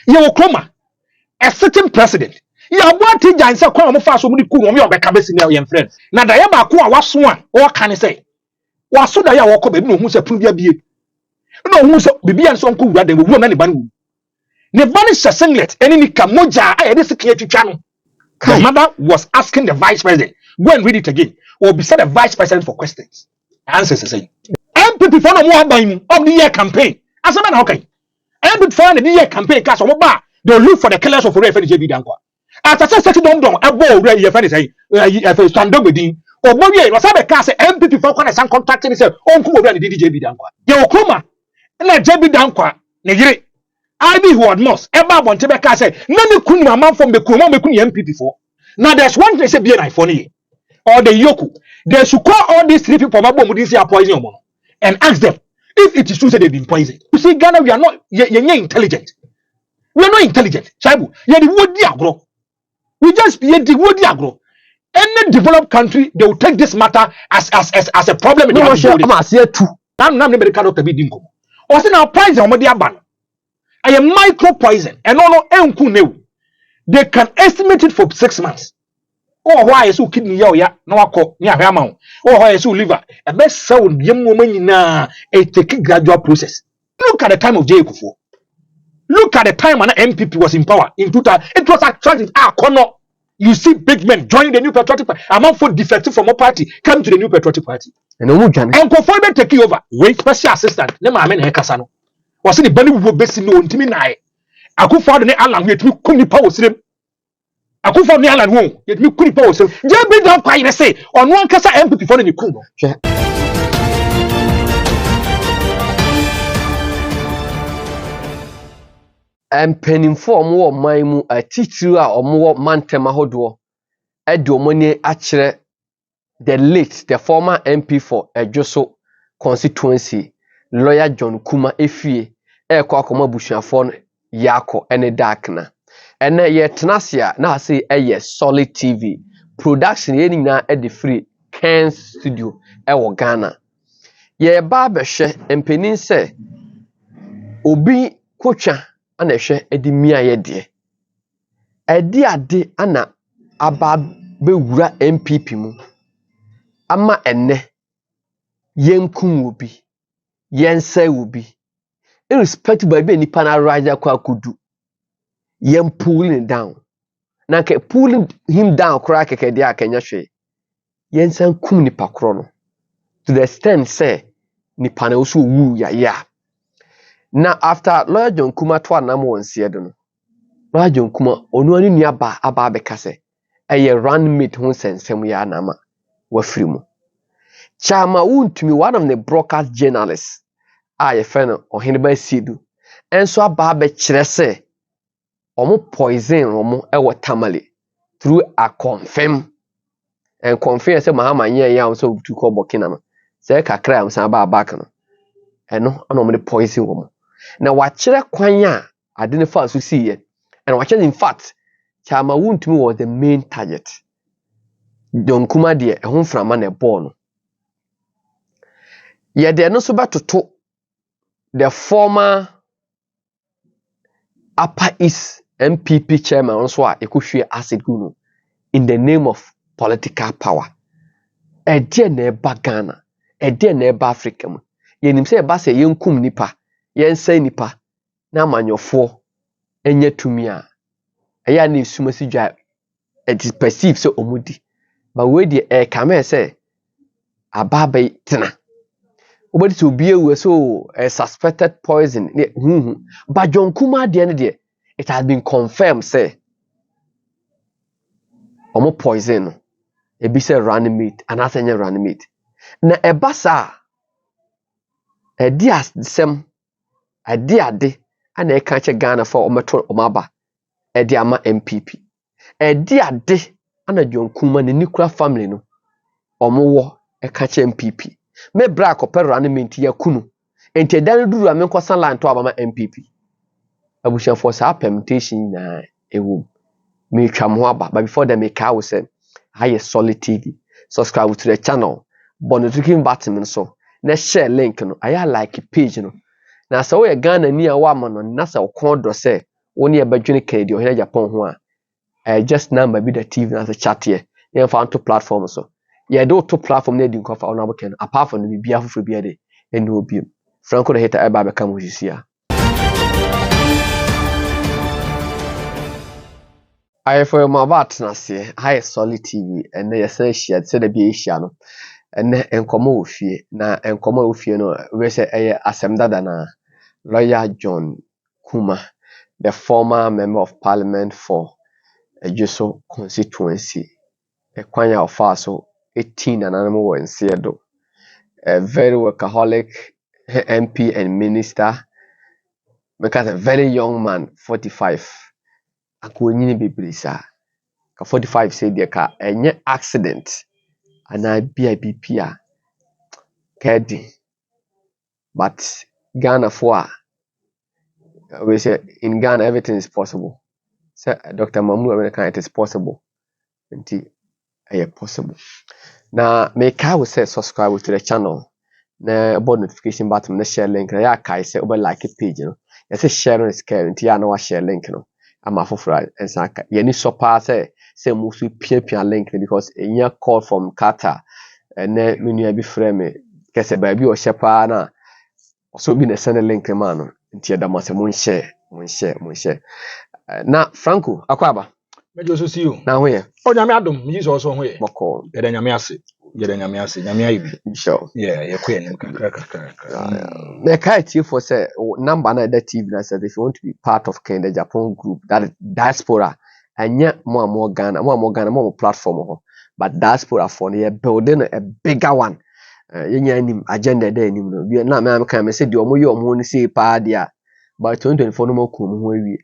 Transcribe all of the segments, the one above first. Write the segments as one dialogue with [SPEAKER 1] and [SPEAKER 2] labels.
[SPEAKER 1] You Chroma, a certain president. You are what he giants are calling fast with cool on your cabin young friend. Now, the Yaba was one, or can I say? Was so that you walk up and who's a privia be. No, who's a baby and some cool that they will run anybody. The banish a singlet, and in the Kamoja, I had a security channel. The mother was asking the vice president, go and read it again, or beside the vice president for questions. Answers say, MPP for no more buying of the year campaign. As a man, okay. MPP for the year campaign, cast of bar, they'll look for the killers of Refa JB Dankwa. As I said, don't a ball ready, if anything, if it's stand up with him, or Moye was a cast MPP for some contract and said, oh, who already did JB Dankwa. Yo, Kuma, and let JB Dankwa, Negre. I be who had most. Ever want to be cast, none couldn't a man from the Kuma MPP for. Now there's one place to be an iPhone or the Yoku. They should call all these three people with this poison and ask them if it is true that they've been poisoned. You see, Ghana, we are not intelligent. We are not intelligent. Shaibu, you're the wood diagro. We just be the wood diagro. Any developed country, they will take this matter as a problem in the world. I'm not the kind of the big dingo. Or say now poison on the ban. I am micro poison and no enku. They can estimate it for 6 months. Oh, why is who kidney ya no ako near Ramon? Oh, why is who liver? A best sound young woman na a take gradual process. Look at the time of Jacob. Look at the time when MPP was in power in 2000. It was attractive. Corner. You see big men joining the new patriotic party. Among for defective from a party come to the new patriotic party. And conformable take over. Wait, special assistant. Never I mean Hekasano. Was in the belly would be seen no intimate. I could find the island with me couldn't power them. I could find the island won't yet me couldn't power them. Just be down by say on one case I empty for the Kuno.
[SPEAKER 2] Penning for more my a teacher or more mantema hodo. Edo money actually the former MP for a Joso constituency, lawyer John Kuma Efie, Kwakoma Bushiafon. Yako ene darkna ene ye tenasia na say solid TV production ye nyina e de free Ken studio e wo Ghana ye ba be hwe empenin se obi kwotwa ana hwe e de mia ye de e de ade ana aba be wura MPP mu ama ene yenkum obi yensa obi irrespective of any panel rider kudu, yem pulling down. Na ke pulling him down crack ke dia Kenya she. Yen san kum nipa krono. To the extent say nipa na osu wu ya. Na after Lawyer John Kuma to anam wonsie do no. Lawyer John Kuma onu ani nua ba aba beka se eye run mate ho sensem ya anama wa free mu. Chama wuntumi one of the broadcast journalists I feno or Hiniba Sidu. And so aba be chrese omo poison omo ewo tamale through a confirm and confirm say mahama nye ya so to call Burkina no. Say kakra am san ba back no. Eno ana omo poison omo. Na wa kire kwan a ade ne fa so see ye. And wa in fact Chama Wuntumi was the main target. Don Kuma de ehun frama na ball no. Ye de no so batoto the former Upper East MPP chairman also ekuhwe acid gunu in the name of political power. E de na eba Ghana, e de na eba Africa mu. Ye nim se eba se yenkum nipa, yensa nipa na amanyofo enye tumi a. Eya na esumasi dwa it is perceived so omudi. But we de e kame se ababe tena. Obedi to be a so suspected poison. But John Kuma at the end of the day, it has been confirmed, say, omo poison. E be say running meat, and as any running meat. Na ebasa, a dear sem, a dear day, and a catch a Ghana for omato omaba, a dear MPP. A dear day, and a John Kuma, the nuclear family, no, omo a catch MPP. Me bra kopero ane menti ya kunu enti dan duru amenkwa sanla nto abama MPP abushan for sa permutation na ewu me twam ho aba but before them make I say I solid TV subscribe to the channel but notification button so na share link no I like page no na so we Ghana ni a wa ma no na sa okon do say One year bedwene Kennedy or Japan ho a just number be the TV as a chat here. You found two platforms so. Yeah, do two platform na di nkofa on aboken apart from the bia fufu bia de ene obi. Franco the hater eba be come with here. I for my bat na se high solid TV and na yesa share say the bia Asia no. Ene enkomo ofie na enkomo ofie no we say eye asem dada na lawyer John Kuma, the former member of parliament for Ejuso constituency. Ekwanya Ofaso 18 and animal were in Seado. A very workaholic MP and minister. Because a very young man, 45. Akunyini biblisa. 45 said the car any accident and I be a BPA. Kedi. But Ghana for we say in Ghana everything is possible. So Dr. Mamu American it is possible. Until possible. Now make I will say subscribe to the channel. Na about notification button na share link na ya kai say over like page no. Ya say share is care nti ya na wa share link no. Ama fofora ensaka. Ya ni so pa say mo so pia link because enya call from Qatar. Na menu bi frame me kese ba bi o share pa na so bi na send link ma no. Nti ya da ma say mo share. Na Franco akwaba
[SPEAKER 1] Mejo so see you.
[SPEAKER 2] na ho ye.
[SPEAKER 1] O nyame adom, mi so ho ye.
[SPEAKER 2] Boko.
[SPEAKER 1] Yeda nyame ase. Nyame ayi.
[SPEAKER 2] Sure.
[SPEAKER 1] Yeah, ye ko enim kakra.
[SPEAKER 2] The kite for say number na that TV na said if you want to be part of the Japan group that is diaspora and yet more Ghana platform ho but diaspora for you building a bigger one. Yen agenda there nim no bi na me kan me say the omo ye omo ni say pa dia but 2024 no mo kum ho awie.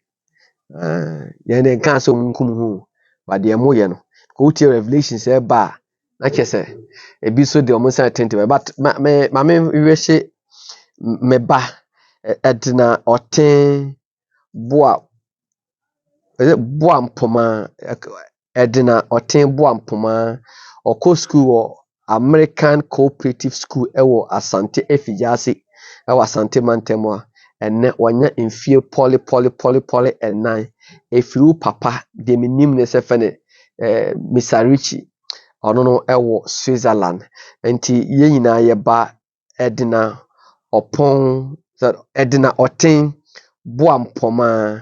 [SPEAKER 2] Yen den kan so kum ho but the mo ye no go to Revelations e ba na kese e bi so the omo say attentive but me we she me ba edna oten boa mpoma edna oten boa mpoma oko school wo American Cooperative School ewo Asante Efijase ewo Asante Mantemo enne wanya mfie poly enan efiru papa de minim ne se fene Misarichi ono no ewo Switzerland enti ye nyina ye ba edna opon edina oten boa mpoma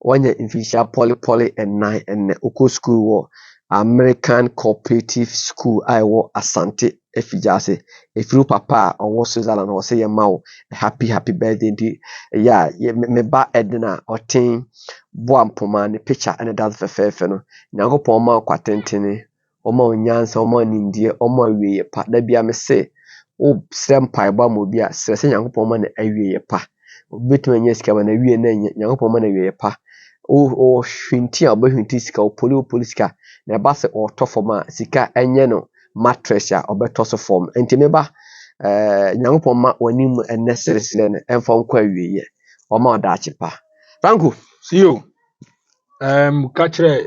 [SPEAKER 2] wanya infisha poly enan enne oko school wo American Cooperative School aiwo Asante Efijase efiru papa owo Switzerland wo say mawo happy birthday di ya me ba edina oten boa mpoma ne picture and that fefefe no nyakopon ma kwatentene o ma onyansa o ma nimdie o ma wiye pa da bia me say o srempa ba mo bia srese nyakopon ma na awiye pa obetuma nya sika na awiye na nyakopon ma na awiye pa o hwinti obehwinti sika o poliska na ba se o to form a sika enye no mattress a obeto so form enti me ba nyakopon ma wanim enesresle ne emfa nkwa awiye o ma oda achipa Franco
[SPEAKER 1] See you. Kachre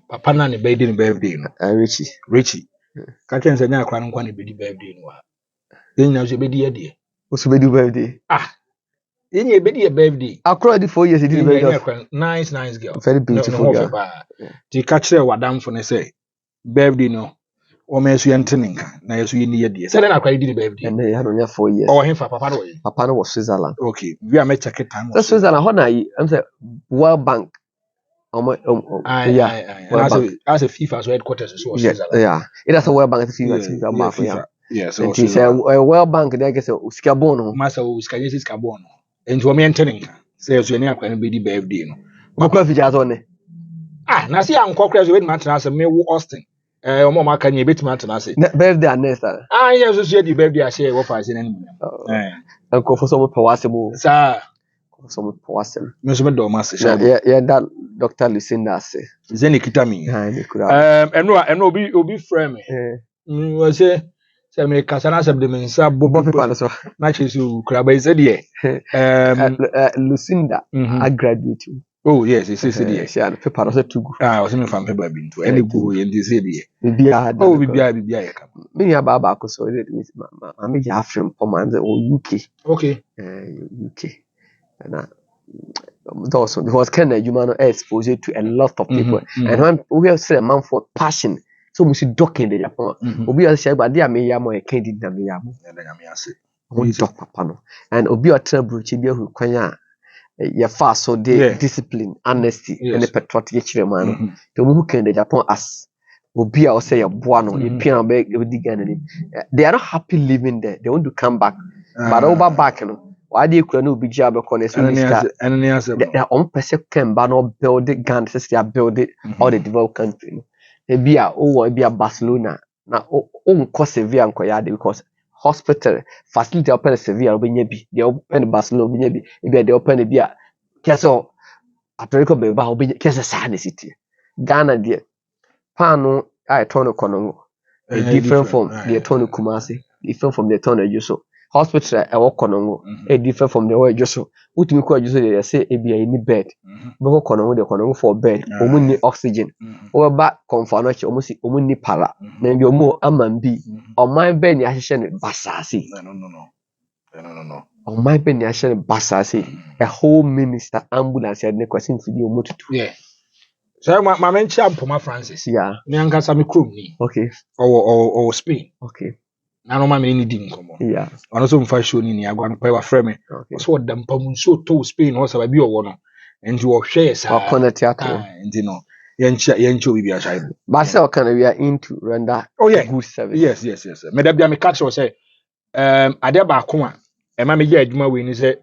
[SPEAKER 1] papa na ne birthday no. Richie. Kachre nse nya akwa nkwa ne bedi birthday no wa. Yenya so bedi ye de.
[SPEAKER 2] Oso bedi birthday.
[SPEAKER 1] Yenya bedi ye birthday.
[SPEAKER 2] Akra di 4 years did birthday.
[SPEAKER 1] Nice girl.
[SPEAKER 2] Very beautiful girl.
[SPEAKER 1] Ti kachre wadam fo ne say birthday no. O me so yenteninka na yeso yeni ye de. Say na akwa di birthday.
[SPEAKER 2] And they had only 4 years.
[SPEAKER 1] O him fa papa no ye.
[SPEAKER 2] Papa no was Switzerland.
[SPEAKER 1] Okay. We are me check it time.
[SPEAKER 2] So Switzerland how na I'm say World Bank.
[SPEAKER 1] Yeah. As a FIFA so headquarters so Switzerland.
[SPEAKER 2] Yeah. It is a World Bank FIFA.
[SPEAKER 1] Yeah, so
[SPEAKER 2] it is a World Bank there get sika bono.
[SPEAKER 1] Masa o sika yesi sika bono. Enti o me enteninka. Say so ni akwa no be di birthday no.
[SPEAKER 2] Makwa fija so ne.
[SPEAKER 1] Na see ankokra so we man tena say me wo Austin. Omo ma kan ye betima tena say.
[SPEAKER 2] Birthday next.
[SPEAKER 1] Yes so share di birthday a share wo fa say na nim.
[SPEAKER 2] Anko for some powasemo.
[SPEAKER 1] Sa
[SPEAKER 2] some powasem.
[SPEAKER 1] Me so me do ma say.
[SPEAKER 2] Yeah that Dr. Lucinda say.
[SPEAKER 1] Zeni kitami. Eno obi frame me. We say me kasana sem de me nsa bobo
[SPEAKER 2] paper so.
[SPEAKER 1] Na chesu kraba is there.
[SPEAKER 2] Lucinda I graduate.
[SPEAKER 1] Oh yes, it's there.
[SPEAKER 2] She had paper so too good.
[SPEAKER 1] Was me fan paper bin to any go yen dey say there.
[SPEAKER 2] Bibia.
[SPEAKER 1] Oh bibia ya ka.
[SPEAKER 2] Me ya baba ko so it means ma me ja African for man the UK.
[SPEAKER 1] Okay.
[SPEAKER 2] UK. Na also because Ken Jumano exposed to a lot of people. And when we have said a man for passion, so we should dock in the Japan. Obi else say, but dear me yamo a candy na me yamo. We dock papa no. And Obi a trouble chibia who kwanya ya fast so they discipline, honesty, and the patriotic children. The who can the Japan as Obi a say a buano, you piano beg they are not happy living there. They want to come back. But over back, you know. Why do you couldn't be job corners? And their own person can but build it, guns, they are building all the developed country. They be a Barcelona. Now, cost severe and because hospital facility open severe, they open Barcelona, they open a beer. Castle, Atletico Bilbao, Casa San City. Ghana, dear. Pano, I turn a Conongo. Different from the Tony Kumasi, different from the Tony Juso. Hospital I work on a different from the way just so. What we call usually say a be any bed. But work on the economy for bed, only oxygen. Or back confound almost only para. Then you're more amambi. On my bed, Yashan Basasi.
[SPEAKER 1] No.
[SPEAKER 2] On my bed, Yashan Basasi. A whole minister ambulance had no question for the motor.
[SPEAKER 1] Yeah. So my man champ for my Francis.
[SPEAKER 2] Yeah.
[SPEAKER 1] Me anka sami krum ni.
[SPEAKER 2] Okay.
[SPEAKER 1] Or Spain.
[SPEAKER 2] Okay.
[SPEAKER 1] Na no ma me ni di nkomo.
[SPEAKER 2] Yeah.
[SPEAKER 1] Ono so mfa show ni agwa no pa wa frɛ me. So odam pamu so to Spain ho sa ba bi owo no. Enti wo hwɛ sa.
[SPEAKER 2] Wa kona theater.
[SPEAKER 1] Enti no. Yenche obi bi a shai.
[SPEAKER 2] But say can we are into render good service.
[SPEAKER 1] Yes. Me da bia me catch say ade ba ko a e ma me ye adwuma we ni say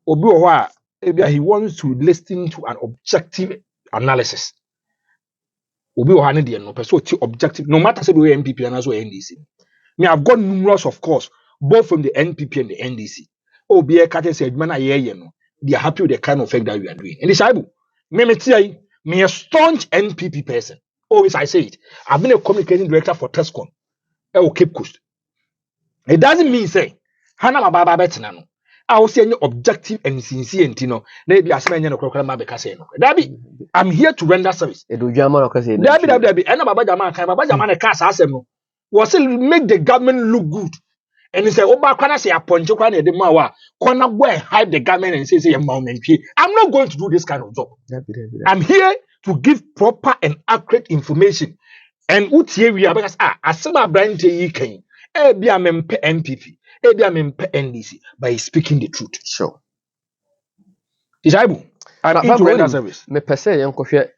[SPEAKER 1] obi wo ho a ebia he wants to listen to an objective analysis. Obi wo ha ne de no person ti objective no matter say we MPP and also NDC. Me I've got numerous of course both from the NPP and the NDC. Obi e ka say adwuma na ye no they are happy with the kind of work that we are doing. In the Shaibu, me a staunch NPP person. Always I say it. I've been a communicating director for Tescon. Cape Coast. It doesn't mean say Hana Mababa betina no. I will say any objective and sincere and tino. Maybe as many no crocodile mabeka say no. Dabi, I'm here to render service. Dabi. And Baba Jama can Baba Jama cast asem no. Was make the government look good. And he said, Oba Kwana say aponcho kwa ne de mawa. Kwana go and hype the government and say I'm not going to do this kind of job. I'm here to give proper and accurate information. And utie we are because asema brand yi kan. Be a mempe NPP. Be a mempe NDC by speaking the truth.
[SPEAKER 2] Sure.
[SPEAKER 1] Isaibu. I'm into render service.
[SPEAKER 2] Me pese yanko hwe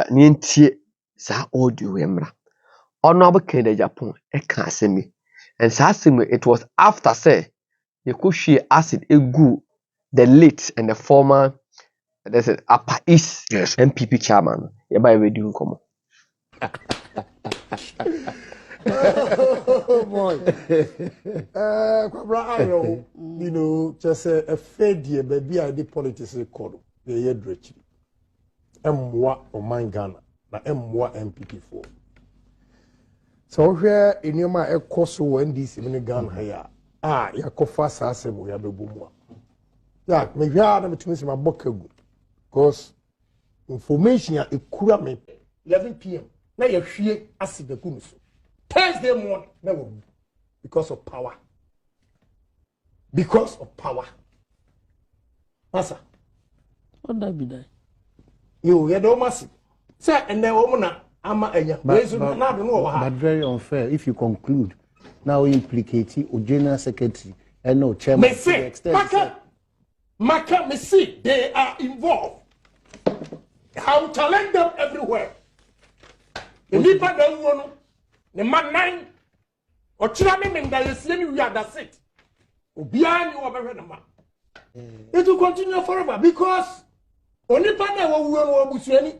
[SPEAKER 2] ni ntie sa audio emra. Ono abekende Japan e kan asemi. And Sassimi, it was after say you could share acid egu the late and the former there's an Upper East MPP chairman. Hereby we do come.
[SPEAKER 3] Oh boy. You know, just a failure, baby. I did politics record. The year dredge. M1 or mine Ghana. Na M1 MPP4. So here in your my course when this in Ghana here. Ya kofa sasem ya bebumu. Ya maybe I am to miss my book because information ya ekura me 11 p.m. Na ya hwie acid the kunuso. Thursday morning never because of power. Because of power. Masa.
[SPEAKER 4] What that be that?
[SPEAKER 3] You don't massive. Say and then woman but
[SPEAKER 4] very unfair if you conclude now implicating or general secretary and no chairman.
[SPEAKER 3] Me say, Maka, me see they are involved. I'll challenge them everywhere. The people don't know the man nine or children men that is letting we are that's it. Behind you over the man. It will continue forever because only partner will be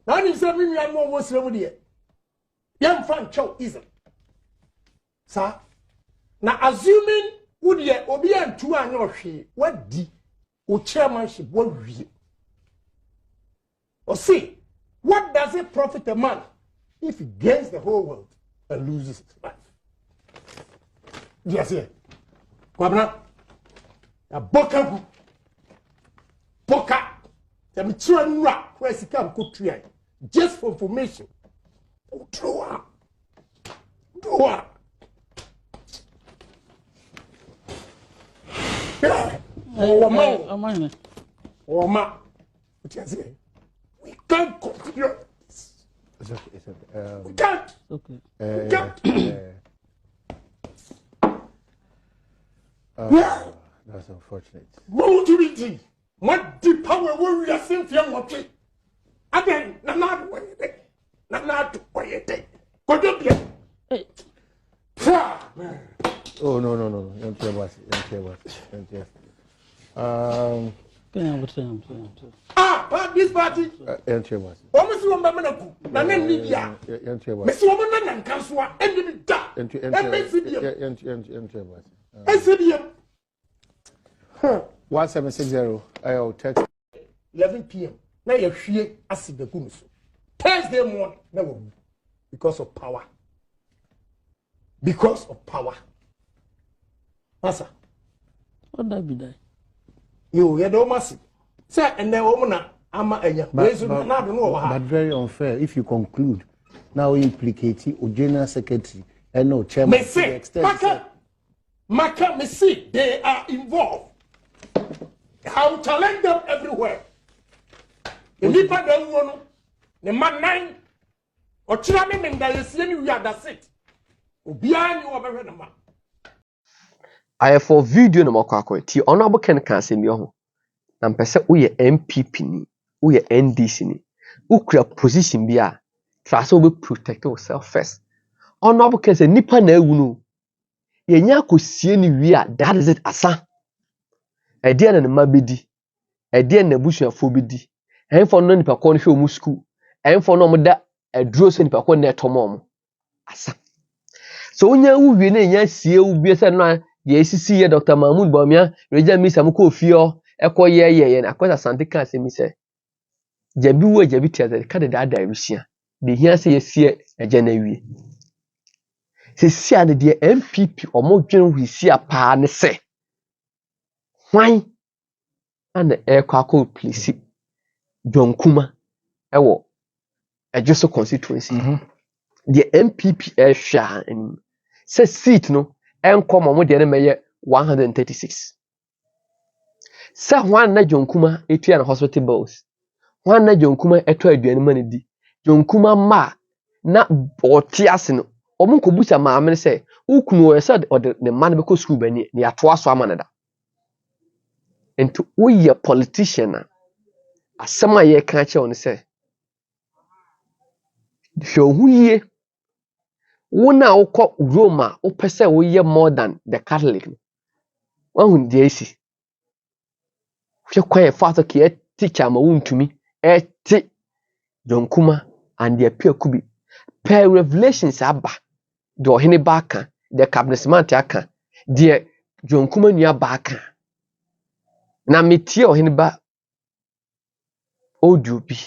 [SPEAKER 3] now you say me am more Muslim there. Young fan chow ism. Sir. Now assuming would ye obi and two an your she what di o chairmanship what we or see what does it profit a man if he gains the whole world and loses his life? Yes, yeah. Kwabna a boka them children rock where he come could try. Just for information. Do Oma, what you say? We can't continue.
[SPEAKER 4] It's okay. It's okay.
[SPEAKER 3] We can't.
[SPEAKER 5] Okay.
[SPEAKER 3] We can't. Yeah.
[SPEAKER 4] That's unfortunate.
[SPEAKER 3] What would you be? What deep power will we are seeing for your watching? Again, not what you think. Not what you think. Go to be.
[SPEAKER 5] Hey.
[SPEAKER 4] Oh no. Don't care about it. Don't care about it. Don't care.
[SPEAKER 3] But this party.
[SPEAKER 4] Don't care about it.
[SPEAKER 3] Almost one Bamanaku. Nanan Libya.
[SPEAKER 4] Don't care about it.
[SPEAKER 3] Miss Woman and Kanswa, and you be that.
[SPEAKER 4] Don't care about it.
[SPEAKER 3] SCDM.
[SPEAKER 4] 1760. I'll text.
[SPEAKER 3] 11 p.m. Now you're here as the Gunuso. Thursday morning, no, because of power. Because of power. Massa.
[SPEAKER 5] What that be that?
[SPEAKER 3] You don't massive. Sir, and then woman, I'm a
[SPEAKER 4] but very unfair if you conclude now implicating a general secretary and no chairman.
[SPEAKER 3] Me say, Maka, me see, they are involved. I will challenge them everywhere. If you put them one, the man 9 or children in the same way, that's it. Behind you, over the man.
[SPEAKER 2] I for video no makwa ti honorable Ken kan asem bi ho na mpese wo ye MPP ni wo ye NDC ni ukura position bi a try so be protect yourself first. Honorable Ken say nipa na ewu no ye nya akosie ni wi a that is it asa e dia na ma bedi e dia na busuafo bedi enfo no nipa ko no hwe omu school enfo no mo da aduro so nipa ko na etomo mo asa so onya wu wi na nya sie wu bi se no yesisi ye Dr. Mahmoud Bawumia reja misa mko ofio ekọ ye na akwasa sante kan se mi se jabi wo jabi tia ka de da rusia de hia se yesie eja na wie se sia ne de MPP omodwen hwisi apa ne se hwan ana ekọ akọ police donkuma ewo ejoso constituency the MPP ehwa anim se seat no enkom mo de na meye 136 sa hwan na jonkuma etua na hospital bills hwan na jonkuma eto aduane ma ne di jonkuma ma na otiase no omo kobusa ma amene se ukunu o yesa de ne ma na be ko school bani ne ato aso ama da ento uye politician na asema ye kan che on se hwehuyie wona wokọ Rome opese wo ye more than the Catholic wahun de esi hwe kwae fato ke teacher ma wuntumi eti jonkuma and the pure kubi per revelations aba do hene ba kan the cabinet man aka de jonkuma nua ba kan na metie ohene ba odubi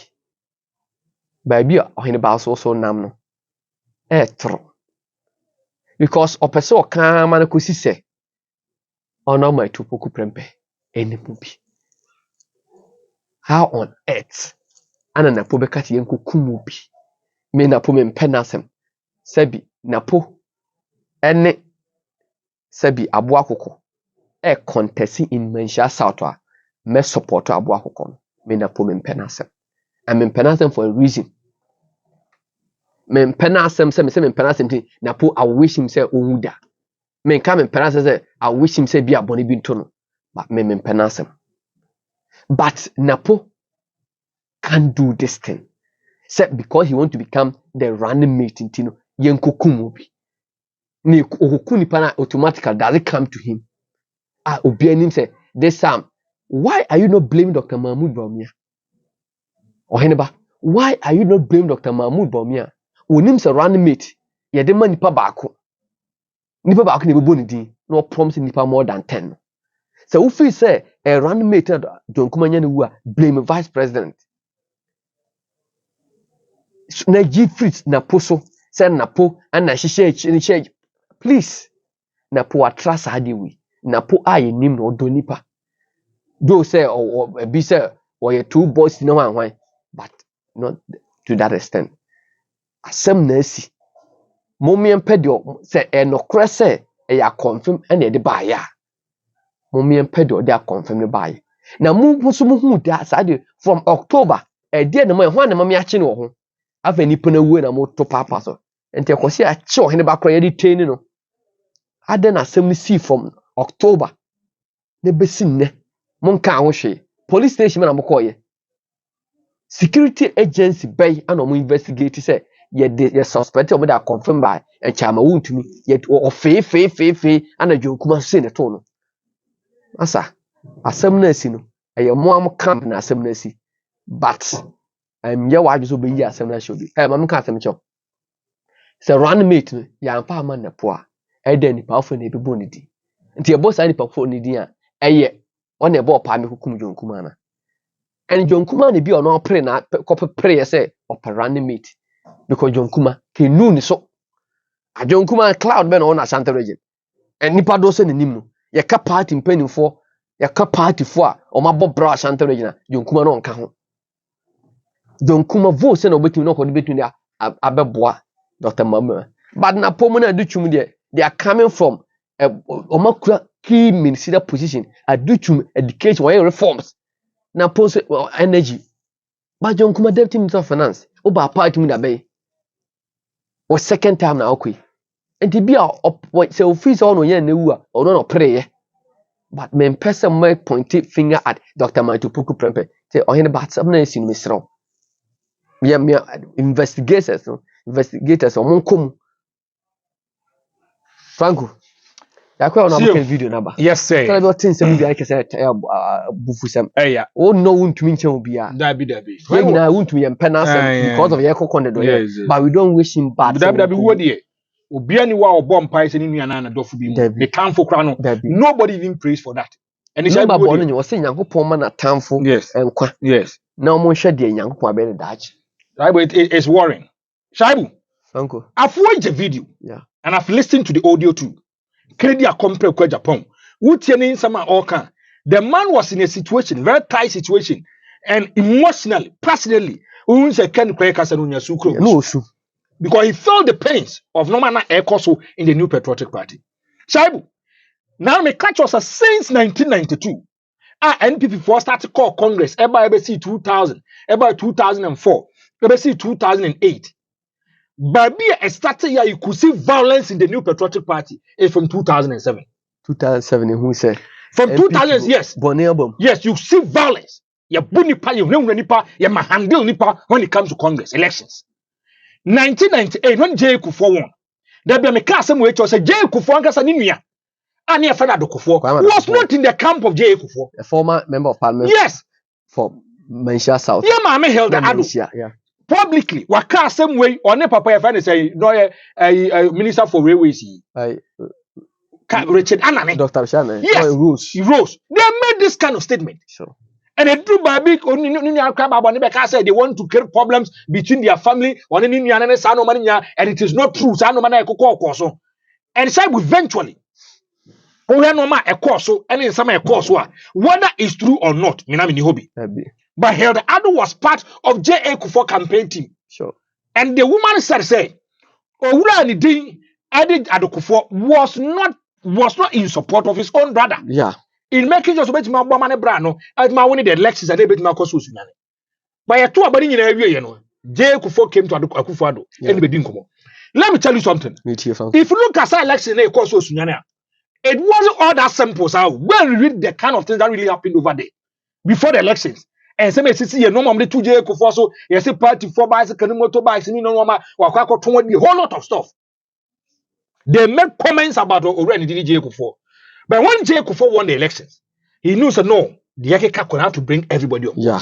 [SPEAKER 2] ba bi ohene ba so nam no etro because opese o kan ma na kosi se ono ma tupoku prempe enimu bi how on earth ana napo be kati yenko kumu bi me napo me mpenasem sabi napo ene sabi abo akoko e contest in Mansha South a me support abo akoko no me napo me mpenasem and me mpenasem for a reason me mpenasem se me mpenasem ti napo I wish him say ohuda me nka me mpenasem say I wish him say bi abone bi nto no but me mpenasem but napo can't do this thing except because he want to become the running mate in Tino yenko kumobi ni okukuni pana automatically does it come to him obianim say this Sam why are you not blaming Dr. Mahmoud Bawumia oheneba why are you not blaming Dr. Mahmoud Bawumia onim say running mate ye de man nipa baako ne bebo ne din no promise nipa more than 10 so who feel say a running mate jonkuma nya ne wu a blame vice president na G-Fritz na poso send na po and shishe please na po atrasa hadiwi na po aye nim no do nipa do say or be say or your two boys no one but not to that extent asem na asi mommy empedio say enokre say e ya confirm and e de ba ya mommy empedio dey confirm ne ba ya na mu so mu hu da sade from October dia na mo ho na me ache no ho afa nipa na wuo na mo to papa so enti ekosi ache ohene ba kro ye de teni no ade na asem si from October ne besi nne mo nka ho hwe police station na mo koye security agency bay and mo investigate say ye suspect omo da confirm by e chama wuntumi ye o fe ana dwonkuma se ne to no asa asem na asi no eye mo am camp na asem na asi but ye wa so be yi asem na show bi mam ka asem cho se run mate no ya mpa ama na po a e da ni pa fo na ebibo ne di nti e bo sa ni pa fo ne di a eye on e bo pa me hukum dwonkuma na and Jonkuma ni bi ono pray na copy prayer say operandi meet because Jonkuma ke nu ni so a Jonkuma cloud be no na Ashanti region and nipa do se nanim no ye ka party mpanimfo ye ka party fo a o ma bobra Ashanti region Jonkuma no nka ho Jonkuma vo se na obetumi no ko de betumi abeboa Dr. Mama but na pomo na duchum they are coming from o ma key ministerial position aduchum education or reforms na post energy but Jonkuma deputy minister of finance oba party mu da bay o second time na okui enti bia say office on yen na wu a o no pray but men person may point finger at Dr. Matupuku Prempe say ohene bat some na esi no mesro me investigators o mon kom Franco yakwa on abaka video naba
[SPEAKER 1] yes sir
[SPEAKER 2] tell me things say bia kese bufusam
[SPEAKER 1] yeah
[SPEAKER 2] o no wuntumi nche obia
[SPEAKER 1] dabi
[SPEAKER 2] we na wuntumi empenasem because of yakoko ne do but we don't wish him bad
[SPEAKER 1] dabi wo de obia ni wa obom pai se ni nua na dofo bi mu the tamfo kra no nobody even prays for that and it's
[SPEAKER 2] like no no say Nyankopon ma na tamfo enkwa
[SPEAKER 1] yes
[SPEAKER 2] na omo hwe de Nyankopon abe ne daachi
[SPEAKER 1] right but it's worrying Shaibu
[SPEAKER 2] Franco
[SPEAKER 1] I've watched the video and I've listened to the audio too Kredi a compare kwa Japan wutie ni nsama oka the man was in a situation very tight situation and emotionally personally who say ken kwa kasa no nyasu kro
[SPEAKER 2] no su
[SPEAKER 1] because he felt the pains of normal na ekoso in the New Patriotic Party Shaibu now me catch us since 1992 NPP for start to call Congress eba see 2000 eba 2004 eba see 2008 Baby started here you could see violence in the New Patriotic Party from 2007
[SPEAKER 2] who said
[SPEAKER 1] from 2000 yes yes you see violence ya bunipa you know nipa ya handle nipa when it comes to Congress elections 1998 when J Kufuor won there be me class we say J Kufuor nkasa ni nua ani e fada Kufuor was not in the camp of J Kufuor
[SPEAKER 2] a former member of parliament
[SPEAKER 1] yes
[SPEAKER 2] for Mansha South
[SPEAKER 1] yeah ma me held the ado publicly waka same way on papa your friend say no minister for railways Richard Anane
[SPEAKER 2] Dr. Shane
[SPEAKER 1] yes he rose they made this kind of statement
[SPEAKER 2] sure
[SPEAKER 1] and they do baby say they want to create problems between their family and it is not true and say eventually whether it's true or not but Hilda Ado was part of J.A. Kufuor campaign team.
[SPEAKER 2] Sure.
[SPEAKER 1] And the woman said, Owura Anidin Ade Kufuor was not in support of his own brother.
[SPEAKER 2] Yeah.
[SPEAKER 1] In making just about my woman brano, as my winning the elections and they my cost was by a two abadi in area, you know. J.A. Kufuor came to Akufo-Addo and they didn't come. Let me tell you something. If you look at that election, it wasn't all that simple. So when we read the kind of things that really happened over there before the elections. And some say no mom the 2J Kufuor so you see party 4 bicycle motorbikes ni no mama wakwa ton a whole lot of stuff. They made comments about already J Kufuor. But when J Kufuor won the elections, he knew so no, the Yakeka could have to bring everybody up.
[SPEAKER 2] Yeah.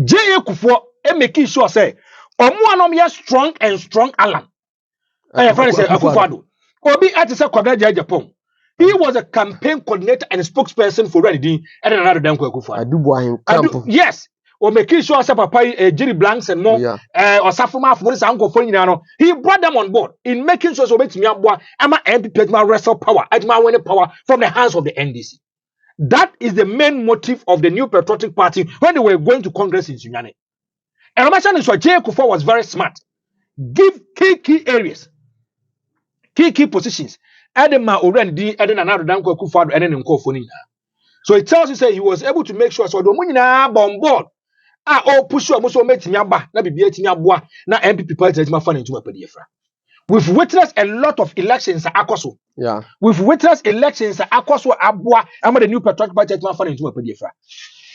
[SPEAKER 1] J Kufuor making sure say omo strong and strong Alan. I friend say Akufo-Addo. Obi at say Kwabena Japan. He was a campaign coordinator and a spokesperson for Ready and another damn Akufo-Addo. Yes. Or making sure Papa Jerry Blanks and more or Safuma for his uncle for he brought them on board in making sure so me abwa ama MP wrestle power at my winning power from the hands of the NDC. That is the main motive of the New Patriotic Party when they were going to Congress in Sunyane. And I'm saying so J Kufuor was very smart. Give key areas, key positions. Adema already adding another damn Akufo-Addo and then call for Nina. So it tells you say he was able to make sure so the money na on board. Push you almost make me aba na bibia timi aboa na MPP party na fan into pedifra. We've witnessed a lot of elections akoso.
[SPEAKER 2] Yeah.
[SPEAKER 1] We've witnessed elections akoso aboa am the new patriotic party na fan into pedifra.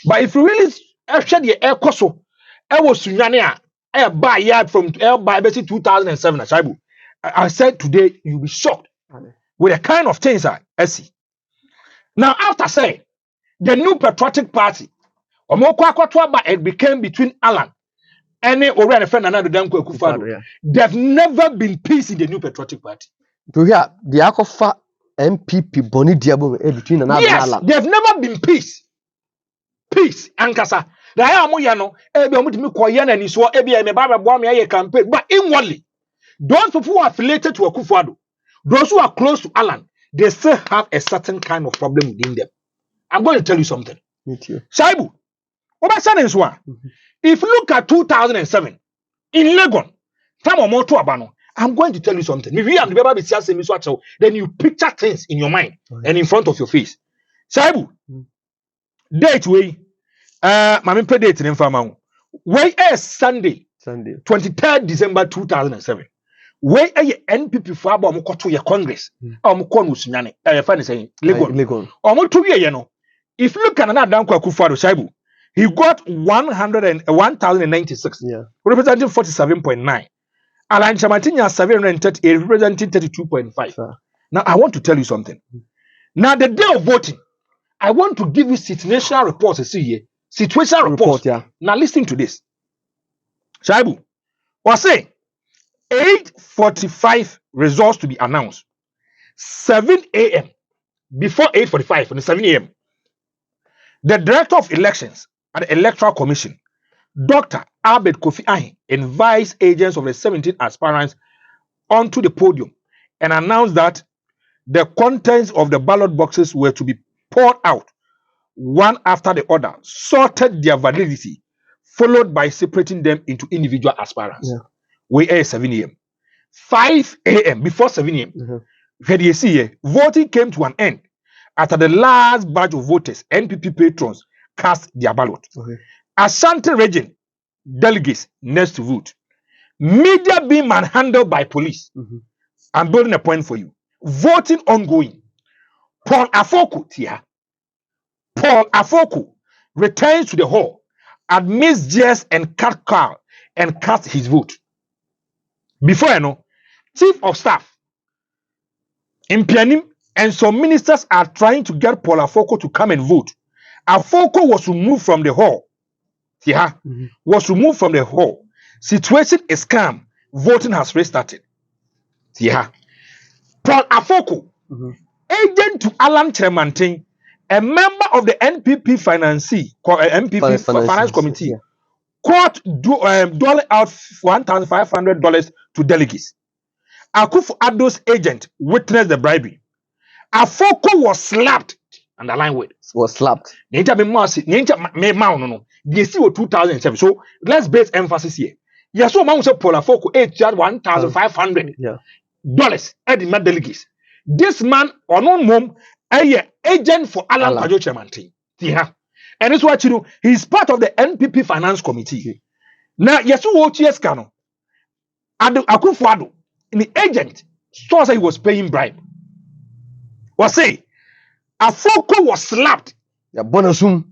[SPEAKER 1] But if you really share the akoso e was sunyane a buy yard from by 2007 I said today you'll be shocked with the kind of things I see. Now after say the new patriotic party it became between Alan and Oriana friend another Danko Akufo-Addo. There's never been peace in the new patriotic party.
[SPEAKER 2] To hear the Akofa MPP Boni Diabo between another Alan.
[SPEAKER 1] There's never been peace. Peace, Ankasa. The Ayamoyano, Ebi Koyan and Iswa, Ebi and Baba Bomi campaign, but inwardly, those who are affiliated to Akufo-Addo, those who are close to Alan, they still have a certain kind of problem within them. I'm going to tell you something.
[SPEAKER 2] Me too.
[SPEAKER 1] Shaibu, if you look at 2007 in Legon, I'm going to tell you something. Then you picture things in your mind and in front of your face. Shaibu, date way, my date in Famau. Why is Sunday, 23rd December 2007. Where a NPP for Abamukoto your Congress, Mukonu Sunyane, funny saying, Legon. Or 2 years, you know. If you look at another Danko Akufo-Addo Shaibu, he got 1,096, representing 47.9. Alan Chamatinya 738, representing 32.5. Now I want to tell you something. Now the day of voting, I want to give you situational reports. Situational reports. Now listen to this. Shaibu was saying 8:45 results to be announced. 7 a.m. before 8:45 on 7 a.m. The Director of Elections at the Electoral Commission, Dr. Albert Kofi Ahin, invites agents of the 17 aspirants onto the podium and announced that the contents of the ballot boxes were to be poured out one after the other, sorted their validity, followed by separating them into individual aspirants. We are 7 a.m. 5 a.m. before 7 a.m. Where you see voting came to an end after the last batch of voters, NPP patrons, cast their ballot. Ashanti region delegates next to vote. Media being manhandled by police. I'm building a point for you. Voting ongoing. Paul Afoko returns to the hall, admits jeers and cat call and cast his vote. Before I know, Chief of Staff in Pianim and some ministers are trying to get Paul Afoko to come and vote. Afoko was removed from the hall. Was removed from the hall. Situation is calm. Voting has restarted. Paul Afoko, agent to Alan Tremantin, a member of the NPP Finance Committee, doled out $1,500 to delegates. Akufo-Addo's agent witnessed the bribery. Afoko was slapped. Underline word.
[SPEAKER 2] Was slapped.
[SPEAKER 1] They see 2007. So let's base emphasis here. Yes, so man said Paul Afoko $1,500 at the delegates. This man or no mom a agent for Alan Kwadwo Chairman. And it's what you do. He's part of the NPP Finance Committee. Now, yes, what yes, Kano. Akufo-Addo, the agent, saw he was paying bribe. Was say, Afoko was slapped. Afoko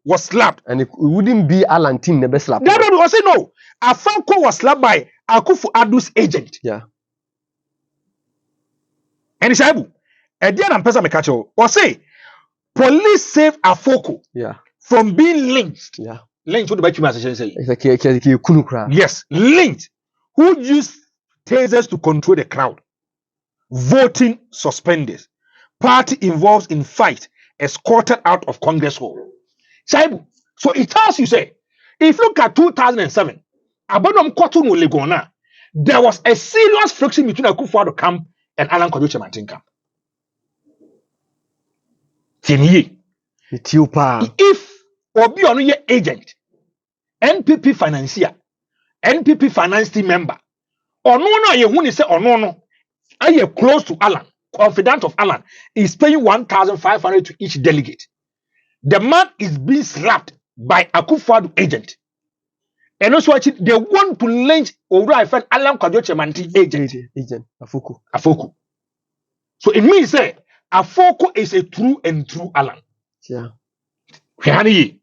[SPEAKER 1] was slapped.
[SPEAKER 2] And it wouldn't be Alan Tim never slapped.
[SPEAKER 1] Was say no. Afoko was slapped by Akufo-Addo's agent. And it's able. And then I'm person mekacho. Was say, police saved Afoko from being lynched. Lynched, what the Bible say? Yes, lynched. Who used tasers to control the crowd? Voting suspended. Party involved in fight, escorted out of Congress Hall. Shaibu. So it tells you, say, if you look at 2007, Abodom Kotunu Legona, there was a serious friction between Akufo-Addo camp and Alan Kwadwo Chairman camp. If Obi on your agent, NPP financier, NPP finance team member, or no, you want to say or no, are you close to Alan confidant of Alan, is paying 1,500 to each delegate. The man is being slapped by Akufo-Addo agent. And also, actually, they want to lynch Owura Ife Alan Kwadwo Kyerematen agent. Afoko. So it means that Afoko is a true Alan.
[SPEAKER 2] Yeah.
[SPEAKER 1] Hwehani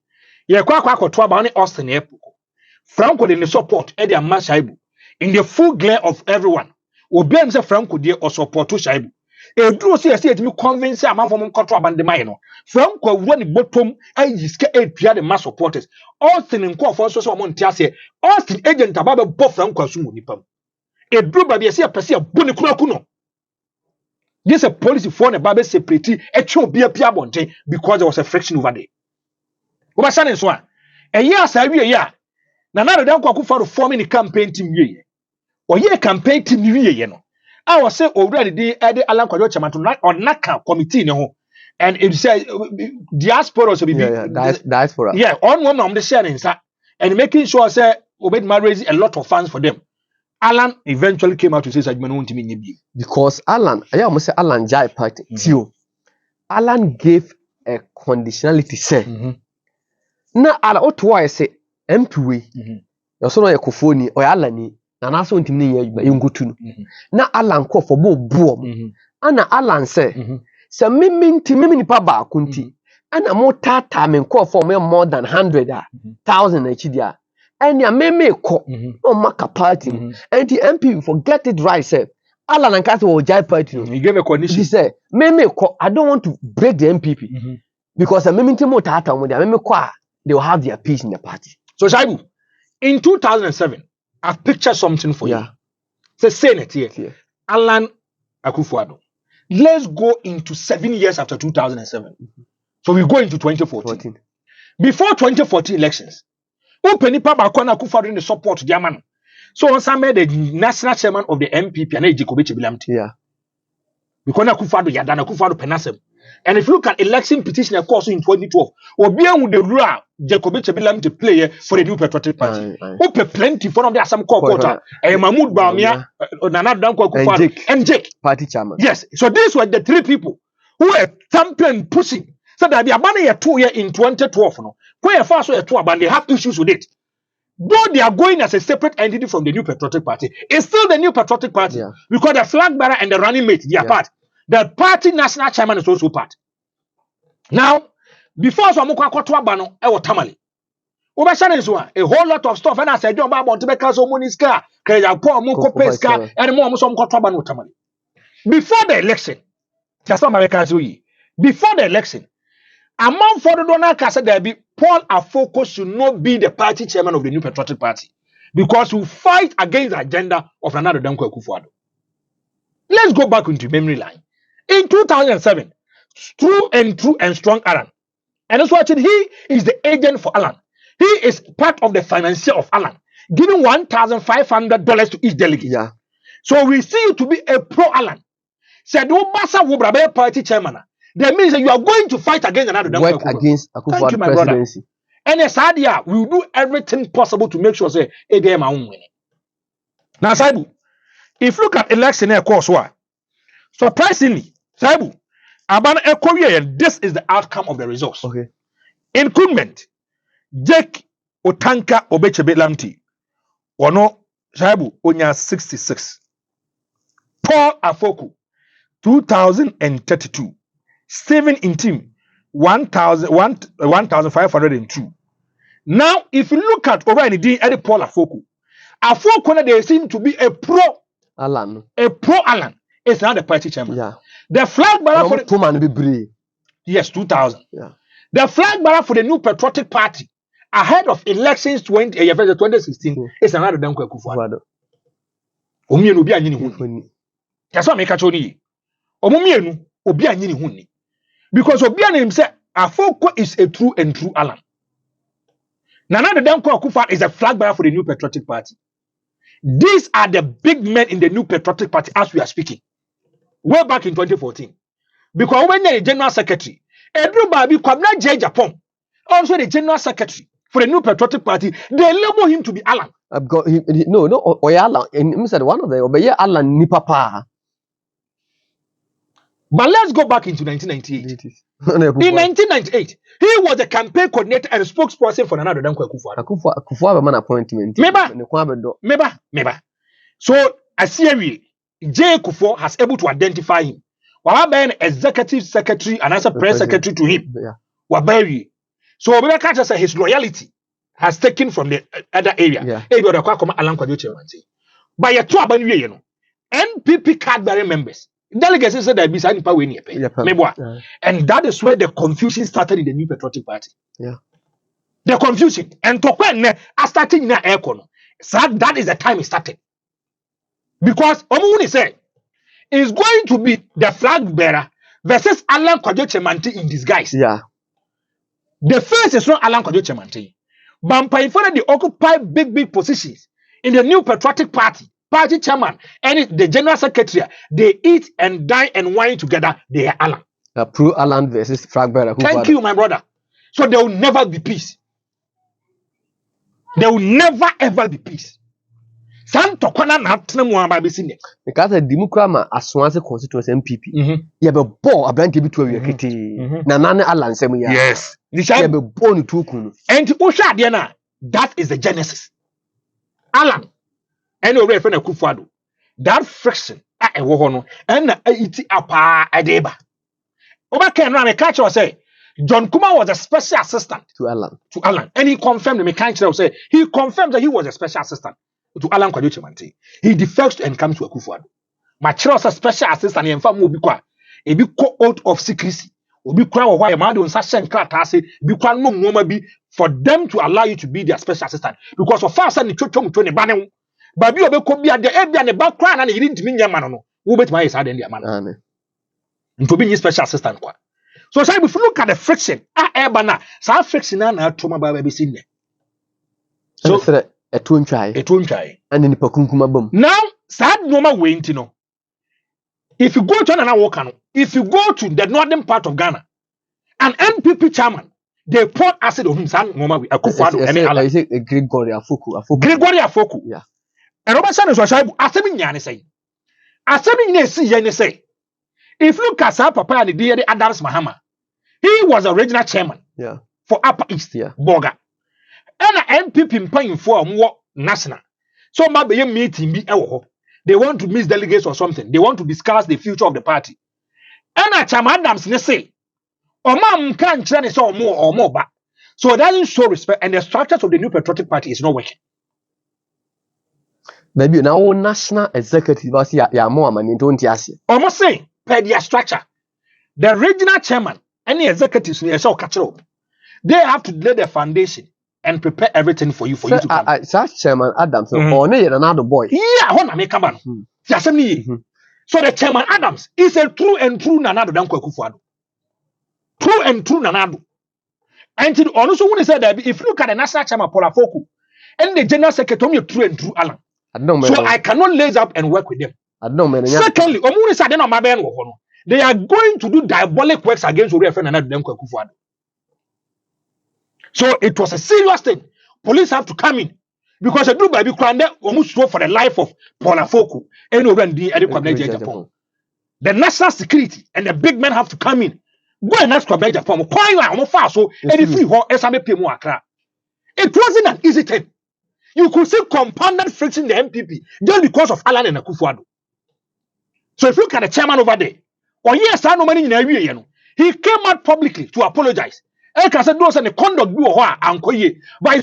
[SPEAKER 1] ye kwa to aba ne Austin Epoko. Franco de support e dey ama Shaibu in the full glare of everyone. Obi am say Franco dey or support to Shaibu. E duro say etimi convince amanfo mo nkoto aba ndema ye no. Franco awura ne botom ayi ska epia the mass supporters. Austin nkofo so so mo ntiase. Austin agent aba be Franco asumu nipam. E duro ba be say pese aboni kunaku no. This a policy for the Bible separate be a pia bonte because there was a friction over there. Oba sane so a year sa wie ya na na de kwa kufa forming the campaign team wie. O ye campaign team wie ye no. I was say already the Alan Kwadwo Kyerematen on naka committee ne ho and it said diaspora so be
[SPEAKER 2] diaspora.
[SPEAKER 1] Yeah, on one of the sharing and making sure say Obed raise a lot of funds for them. Alan eventually came out to say
[SPEAKER 2] because Alan, I almost say Alan Jai party. Alan gave a conditionality say. Na Alan otwa say MPW. You so no ye kofoni or Alan na na so ntimi ye ngutu no. Na Alan call for bo ana Alan say se mimi nipa ba kunti ana mo tata men call for more than 100,000 each dia. And ya meme ko no maka party and the MP forget it right say Alan and Kati will jai party.
[SPEAKER 1] He gave a condition.
[SPEAKER 2] He said meme ko I don't want to break the MPP because a meme timo tata mo meme ko they will have their peace in the party.
[SPEAKER 1] So Shaibu, in 2007 I've pictured something for you. Say it here. Alan Akufo-Addo. Let's go into 7 years after 2007. So we go into 2014. Before 2014 elections, Open Ipa Bakwana Akufo-Addo in the support the man. So on some made the national chairman of the MPP and Jacob Echebilamti.
[SPEAKER 2] Yeah.
[SPEAKER 1] Because Akufo-Addo Yadana Akufo-Addo Penasem. And if you look at election petition of course in 2012, Obian with the rule Jacob Echebilamti play for the New Patriotic Party. Open plenty for them some quarter. And Mahmoud Bawumia, Nana Danko Akufo-Addo and Jake
[SPEAKER 2] party chairman.
[SPEAKER 1] Yes. So these were the three people who were champion pushing. So that the money 2 year in 2012 no. Where fast so 2 and they have issues with it. Though they are going as a separate entity from the New Patriotic Party, it's still the New Patriotic Party because the flag bearer and the running mate they are part. The party national chairman is also part. Now, before so amukwa kwatwa bano e wo tamale. Obashane so a whole lot of stuff and I said John Babon to make so money ska, kreja po mo ko peska and mo so kwatwa bano tamale. Before the election, just America so yi. Before the election, among for the donor said there be Paul Afoko should not be the party chairman of the New Patriotic Party because we fight against the agenda of another Danko Akufo-Addo. Let's go back into memory line. In 2007, true and strong Alan. And that's what he is the agent for Alan. He is part of the financier of Alan, giving $1,500 to each delegate.
[SPEAKER 2] Yeah.
[SPEAKER 1] So we see you to be a pro Alan. Said no matter who party chairman. That means that you are going to fight against another
[SPEAKER 2] work against Akufo-Addo presidency.
[SPEAKER 1] And as idea, we will do everything possible to make sure say again my own winning. Now, Saibu, if you look at election of course, surprisingly, Saibu, Abana Ekoye, this is the outcome of the results.
[SPEAKER 2] Okay.
[SPEAKER 1] Incumbent Jake Otanka Obechebelamti, Ono Saibu Onya 66. Paul Afoku 2032. Stephen in team 1,502. Now, if you look at already Eddie Paul Afoko they seem to be a pro
[SPEAKER 2] Alan.
[SPEAKER 1] A pro Alan. It's not the party chairman.
[SPEAKER 2] Yeah.
[SPEAKER 1] The flag bearer for the yes, 2000.
[SPEAKER 2] Yeah.
[SPEAKER 1] The flag bearer for the New Patriotic Party ahead of elections 2016 is another Danko Akufo-Addo. Omienu obi anyini hu. That's what make a choni. Omienu obi anyini hu. Because Obiano himself, Afoko is a true Alan. Nana Danko Akufo-Addo is a flag bearer for the New Patriotic Party. These are the big men in the New Patriotic Party as we are speaking. Way back in 2014. Because when the General Secretary, Edru Babi Kwabna J. Japan, also the General Secretary for the New Patriotic Party, they label him to be Alan.
[SPEAKER 2] I've got him, no, Alan. And he said one of them, but yeah, Alan Nipapa.
[SPEAKER 1] But let's go back into 1998. In 1998, he was a campaign coordinator and spokesperson for Nana Dankwa Akufo-Addo.
[SPEAKER 2] Akufo-Addo man appointment.
[SPEAKER 1] Meba. So Asieri J. Akufo has able to identify him. While being executive secretary and as a press secretary to him.
[SPEAKER 2] Yeah.
[SPEAKER 1] Waberi. So we can say his loyalty has taken from the other area.
[SPEAKER 2] Yeah.
[SPEAKER 1] By a two abandoned, you know, NPP card-bearing members. Delegates said that beside power in and that is where the confusion started in the New Patriotic Party.
[SPEAKER 2] Yeah.
[SPEAKER 1] The confusion. And to when I started in the aircon, so that is the time it started. Because Omuni said it's going to be the flag bearer versus Alan Kwadwo Kyerematen in disguise.
[SPEAKER 2] Yeah.
[SPEAKER 1] The first is not Alan Kwadwo Kyerematen. But they occupy big positions in the New Patriotic Party. Party chairman and the general secretary, they eat and dine and wine together. They are Alan.
[SPEAKER 2] Pro Alan versus flag bearer.
[SPEAKER 1] Thank you, my brother. So there will never be peace. There will never ever be peace. Santo Kwana na tnemu aba be sine.
[SPEAKER 2] Because the Democrat Aswanse constituency MPP. Ya be ball abranti bi to awie kete. Na nane Alan sem ya.
[SPEAKER 1] Yes.
[SPEAKER 2] Ya be ball ni tukunu.
[SPEAKER 1] And Osha ade na, that is the genesis. Alan and over friend Akufo-Addo. That friction a wo ho no and na iti apa adeba. Oba ken na me catch or say John Kuma was a special assistant
[SPEAKER 2] to Alan.
[SPEAKER 1] And he confirmed the mechanic say he confirmed that he was a special assistant to Alan Kwadwo Kyerematen. He defects and comes to Akufo-Addo. Machiro was a special assistant and fam obi kwa e bi ko out of secrecy. Obi kwa wo why man don sa shen krata say bi kwa no nwoma bi for them to allow you to be their special assistant because of fast and twotwom to ne ba ne babi obekọ bia de ebia ne ba kwa na ne yiri ntimi nyama no wo betima yes ade ndia ma no nto bi ni special assistant kwa so say if you look at the friction eba na sa friction na atoma ba be sin ne
[SPEAKER 2] so etu ntwai and ni pakunkuma bam
[SPEAKER 1] now sad normal way nti no if you go to na work no if you go to the northern part of Ghana an NPP chairman they poured acid on him san normal way Akufo-Addo and Alan
[SPEAKER 2] Gregory Afoku yeah.
[SPEAKER 1] And Robert Sanders was able to say, if you look at Papa and the Adams Mahama, he was the original chairman for Upper East, Boga. And MPP paying for more national. So maybe a meeting be they want to miss delegates or something. They want to discuss the future of the party. And a chairman Adams say, mom can't train us or more back. So it doesn't show respect, and the structures of the New Patriotic Party is not working.
[SPEAKER 2] Maybe now national executive was ya more money don't yasi.
[SPEAKER 1] Almost say per their structure. The regional chairman and the executives they have to lay the foundation and prepare everything for you to come.
[SPEAKER 2] Such chairman Adams or another boy.
[SPEAKER 1] Yeah, I want to make a man. So the chairman Adams is a true Nanado Dankwa Akufo-Addo. True Nanado. And also when he said that if you look at the national chairman Paul Afoku and the general secretary true Alan. So I cannot lace up and work with them. Secondly, they are going to do diabolic works against Uriafen and Dankwa Akufo-Addo. So it was a serious thing. Police have to come in because the group by Bikwande almost for the life of Paul Afoku and Japan. The national security and the big men have to come in. Go and ask Japan. It wasn't an easy thing. You could see compounded friction in the MPP just because of Alan and Akufo-Addo. So if you look at the chairman over there, or yes, I know many in area, he came out publicly to apologize. But he's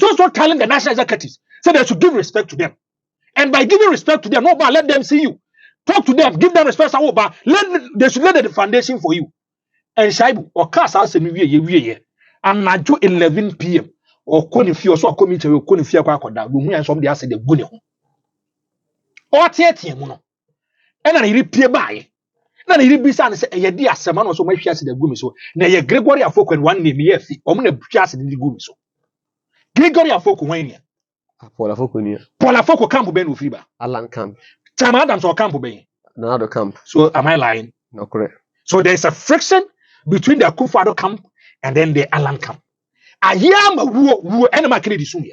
[SPEAKER 1] also telling the national executives so they should give respect to them. And by giving respect to them, let them see you. Talk to them, give them respect. They should lay the foundation for you. And Shaibu, or cast us in and now 11 p.m. or Koni Fio, so committee will Koni Fia Quacoda, who and somebody else said the good. Or Tietia, and I repeat by. Then he be saying, "A dear Saman or so much as the Gumiso." Nay, Gregory Afoku and one name, yes, Omne Pias in the Gumiso. Gregory Afoku, Wayne.
[SPEAKER 2] Paul
[SPEAKER 1] Afoku camp Ben Ufiba.
[SPEAKER 2] Alan camp.
[SPEAKER 1] Tam Adams or camp Ben.
[SPEAKER 2] Another camp.
[SPEAKER 1] So am I lying?
[SPEAKER 2] No, correct.
[SPEAKER 1] So there's a friction between the Akufo-Addo camp and then the Alan camp. I am a woo and my credit soon.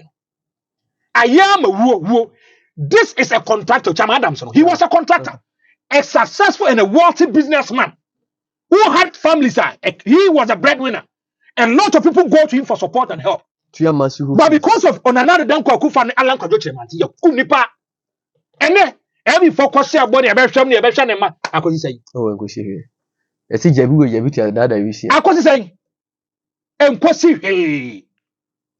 [SPEAKER 1] I am a woo. This is a contractor, Tam Adams. He was a contractor. A successful and a wealthy businessman. who had families. He was a breadwinner. And lots of people go to him for support and help.
[SPEAKER 2] Tua masu who.
[SPEAKER 1] But because of another Dan Kwakufa and Alan Kwajoche Mati, Unipa, and then every focus here, body, a version, I could say.
[SPEAKER 2] Oh, go see here. I see Jabu to that I see.
[SPEAKER 1] I could say, and Kwasi, hey,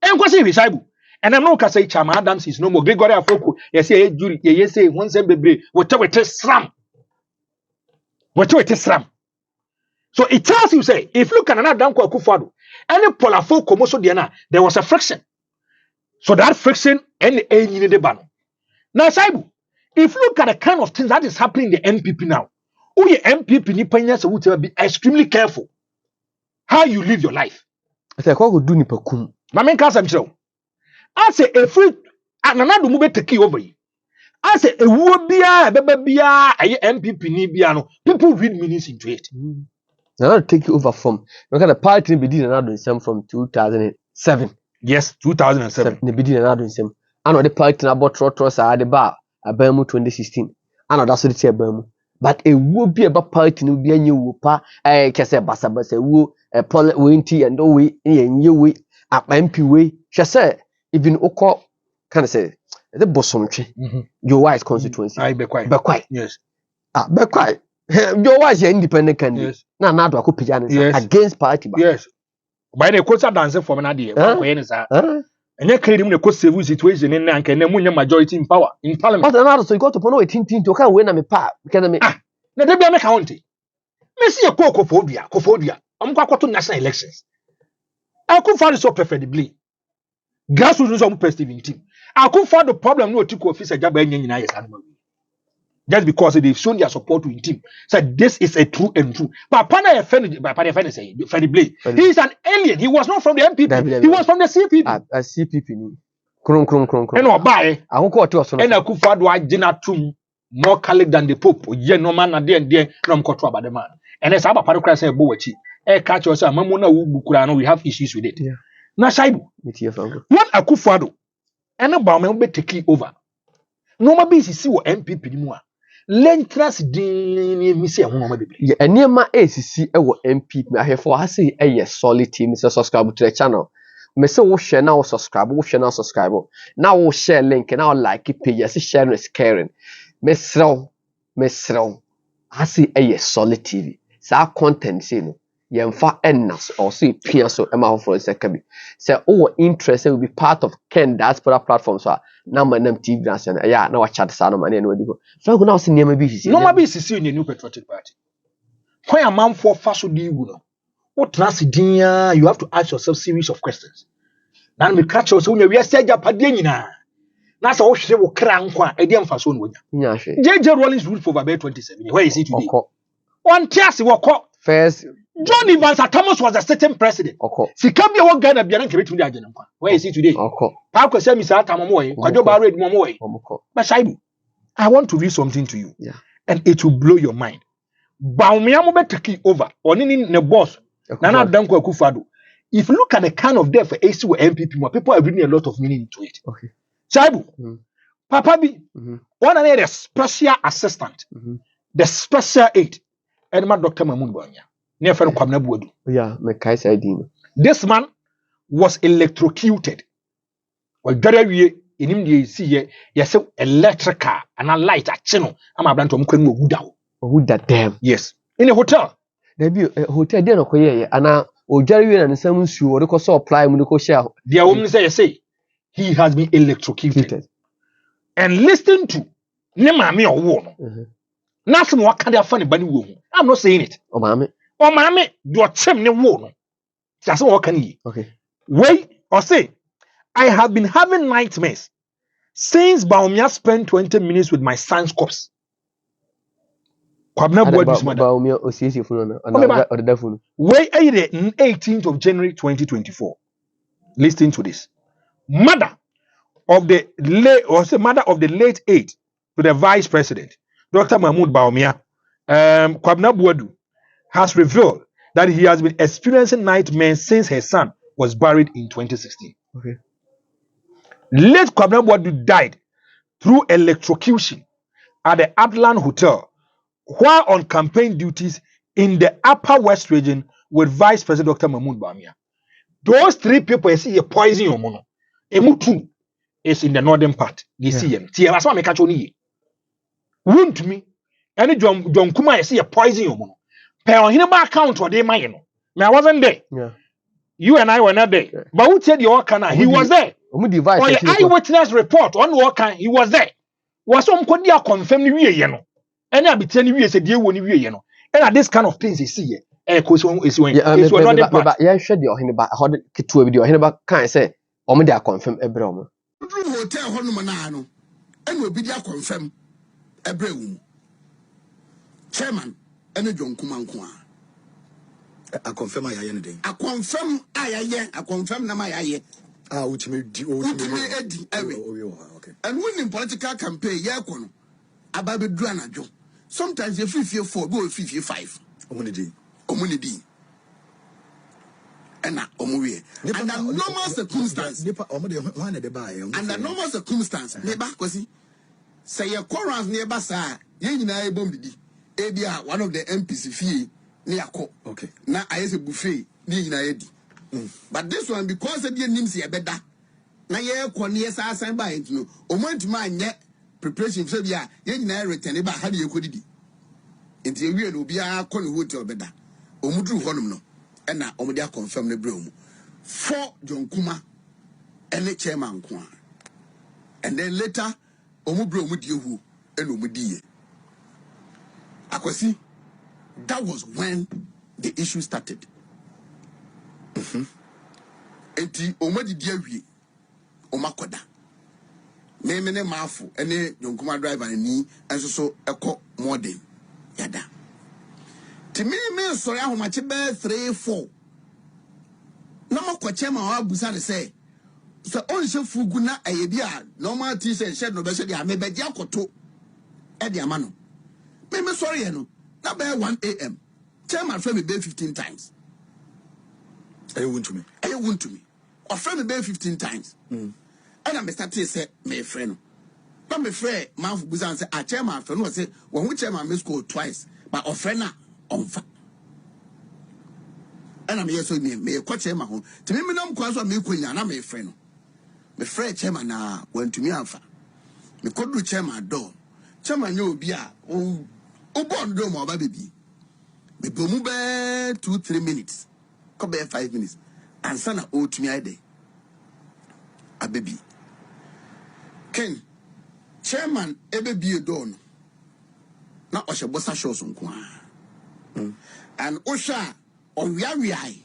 [SPEAKER 1] and Kwasi Risaibu. And I'm not say Chama Adams is no more. Gregory Afoko, yes, Jury, yes, once and baby, whatever it is, slam. Whatever it is, slam. So it tells you, say, if you look at another Dan Kwakufado, any Polafo Komoso Diana, there was a friction. So that friction and the ban. Now, Saibu, if you look at the kind of things that is happening in the NPP now, who your MPP Nipanyas will be extremely careful how you live your life.
[SPEAKER 2] I say, I do Nipakum.
[SPEAKER 1] My main case, I'm sure. I say, a free and another move to key over you. I say, a wobia, bebia, a MPP Nibiano. People read meanings into it.
[SPEAKER 2] Now I'll take you over from. Look at the party be did another some from 2007.
[SPEAKER 1] Yes, 2007.
[SPEAKER 2] They be did another some. I know the party about Trotros at the bar, a Bermu 2016. I know that's what it's a Bermu. But it would be about party no be a new whooper, a Cassa Bassa, a woo, a Paul Winty and no way, and you way, at MP way. She said, even Oko can I say, the bosom tree, your wife's constituency.
[SPEAKER 1] I be quiet.
[SPEAKER 2] Be quiet.
[SPEAKER 1] Yes.
[SPEAKER 2] Be quiet. Your wife's independent candidate.
[SPEAKER 1] Yes.
[SPEAKER 2] Now, I could pijama
[SPEAKER 1] Yes.
[SPEAKER 2] against party.
[SPEAKER 1] Yes. By the course of dancing for an idea. And you claim the cost of situation in Nank and the majority in power in parliament.
[SPEAKER 2] But another so you got to follow a tin to come when I'm a part. Can I make
[SPEAKER 1] Now, there be a county. Messi a cophobia. I'm going to national elections. I could find it so preferably. Grassroots on perceiving team. I could find the problem no to office a job in United Animal. Just because they've shown their support to him. So this is a true and true. But Pana say, he is an alien. He was not from the MPP. He was from the CPP.
[SPEAKER 2] a CPP? Kron.
[SPEAKER 1] And or buy.
[SPEAKER 2] I won't call to us.
[SPEAKER 1] And I could find why Jenna Tum more Catholic than the Pope. Yeah, no man, and then, no control about the man. And as about Paracras and Boachi, catch us, Mamona Bukurano, we have issues with it.
[SPEAKER 2] Yeah.
[SPEAKER 1] Now, Shaibu, what Akufado and about me be taking over. No more busy see what MPP anymore. Lentras din mi se ho ma bebre.
[SPEAKER 2] Yeah, enema ACC e wo MP me ahefo ha say e solid team say subscribe to the channel. Me say wo share na wo subscribe, Now wo share link na wo like page, say share is caring. Me srew. Ha say e solid TV. Sa content say no. Yemfa ennas or say pia so e ma for second. Say o interest will be part of Ken diaspora platform so na manam TV national yeah na wa chat sa no mane no digo franco na se niam bi hisi
[SPEAKER 1] no ma bi sisi in the New Patriotic Party when a man for faso di gu no what trans din you have to ask yourself series of questions na me catch you so nya wi ase agapade nyina na so wo hwe wo kra nkwa e dem faso no nya
[SPEAKER 2] nya hwe
[SPEAKER 1] JJ Rollins ruled for about 27 where is he today
[SPEAKER 2] oko
[SPEAKER 1] on tiase wo
[SPEAKER 2] first
[SPEAKER 1] John Evans Thomas was a certain president.
[SPEAKER 2] Oko.
[SPEAKER 1] Sikambia wo Ghana bia na nkebe tumi agye nkwa. Where is he today?
[SPEAKER 2] Oko.
[SPEAKER 1] Pa kwese mi sa atamo mo yi. Kwajo ba read mo mo yi.
[SPEAKER 2] Omoko.
[SPEAKER 1] But Shaibu, I want to read something to you.
[SPEAKER 2] Yeah.
[SPEAKER 1] And it will blow your mind. Baumia mo be take over. Oni ni ne boss. Nana Danko Akufado. If you look at the kind of death for AC or MPP, more people are reading a lot of meaning into it.
[SPEAKER 2] Okay.
[SPEAKER 1] Shaibu. Papa B. One of the special assistant. The special aide. Edma Dr. Mamun Banya.
[SPEAKER 2] Yeah, my case ID.
[SPEAKER 1] This man was electrocuted. Well, very in him you see yes electrical and a light at channel. I'm a brand to
[SPEAKER 2] Who that damn?
[SPEAKER 1] Yes. In a hotel.
[SPEAKER 2] There be a hotel there no koye and o jari and some su or ko supply mu ko share.
[SPEAKER 1] The woman say he has been electrocuted. And listen to Nema me or one. Nothing what can funny bunny woman. I'm not saying it.
[SPEAKER 2] Oh mama.
[SPEAKER 1] Oh, mammy, do a chimney woman. That's what can you?
[SPEAKER 2] Okay.
[SPEAKER 1] Wait, or say, I have been having nightmares since Baumia spent 20 minutes with my son's corpse. Kwabna boy this mother.
[SPEAKER 2] Baumia OCC phone or the phone.
[SPEAKER 1] Wait, 18th of January 2024. Listen to this. Mother of the late aide to the vice president, Dr. Mahmoud Baumia, Kwabna Boadu, has revealed that he has been experiencing nightmares since her son was buried in 2016.
[SPEAKER 2] Okay.
[SPEAKER 1] Late Kwabna Boadu died through electrocution at the Atlan Hotel while on campaign duties in the upper west region with Vice President Dr. Mahmoud Bawumia. Those three people you see a poison your mono. Emu2 is in the northern part. You see him. Tia asma me catch oni. Wound me. Any John Kuma you see a poison your mono. Pay on him account or they mine. Me I wasn't there.
[SPEAKER 2] Yeah.
[SPEAKER 1] You and I were not there. But who said your kana? He was there. On the eyewitness report on what kind he was there. Was some could dia confirm ni wie ye no. Any abite ni wie se die wo ni wie ye no. And this kind of things you see cause is when it's when not part.
[SPEAKER 2] Yeah, share the ohine ba ho ketua bi the ohine ba kan say omo dey confirm ebre omo.
[SPEAKER 3] Hotel honum na no. And obi dey confirm ebre wu. Chairman ene John Kumanko
[SPEAKER 6] I confirm ayaye ne den.
[SPEAKER 3] I confirm ayaye, I confirm na ayaye.
[SPEAKER 6] Ah, ultimate
[SPEAKER 3] edi okay. And when in political campaign ye kono ababe du anajo. Sometimes you 54 go 55. Omunidi. And under normal circumstance. Under normal circumstance, neighbor kwasi say your corals nearby sa ye nyina e bom didi. Ebia one of the MPs fee near ko.
[SPEAKER 6] Okay.
[SPEAKER 3] Na ayese buffet ni nyina edi. But this one because the names here better. Na ye ko ne sa asan ba enti no. Omontuma anye preparation so bia ye nyina return ba ha de yekodidi. Enti ewie no bia ko ne hotel beda. Omudru honum no. E na omude confirm ne bre omu. For John Kuma ene chairman ko. And then later omubro omudie hu ene omudie. Akwasi, that was when the issue started. Enti omadi diawie omakoda. Me ne mafu ene John Kuma driver ni enso so eko modern yada. Ti me sorry ahomache be 3-4. Na makwache ma wa busa de say so onse fugu na ayebia normal t-shirt shed no be shed ya me be dia akoto e de amano. Me sorry no. Na be 1 a.m. Chairman friend me be 15 times.
[SPEAKER 6] Are you to me?
[SPEAKER 3] Are you to me? Or friend me be 15 times. And I start to say me friend. But me friend man for busa say a chairman friend no say when we chairman me score twice but or friend na on fa. And I'm here so me ko chairman ho. To me nam kwa so me kwanya na me friend no. Me friend chairman na when to me amfa. Me ko do chairman door. Chairman yo obi a o born do mo ba baby. Me bomu be 2-3 minutes. Ko be 5 minutes. Ansa na o to me ide. A baby. Ken chairman ebe bi door no. Na o shebosa shows nko a. And osha o wiawiai.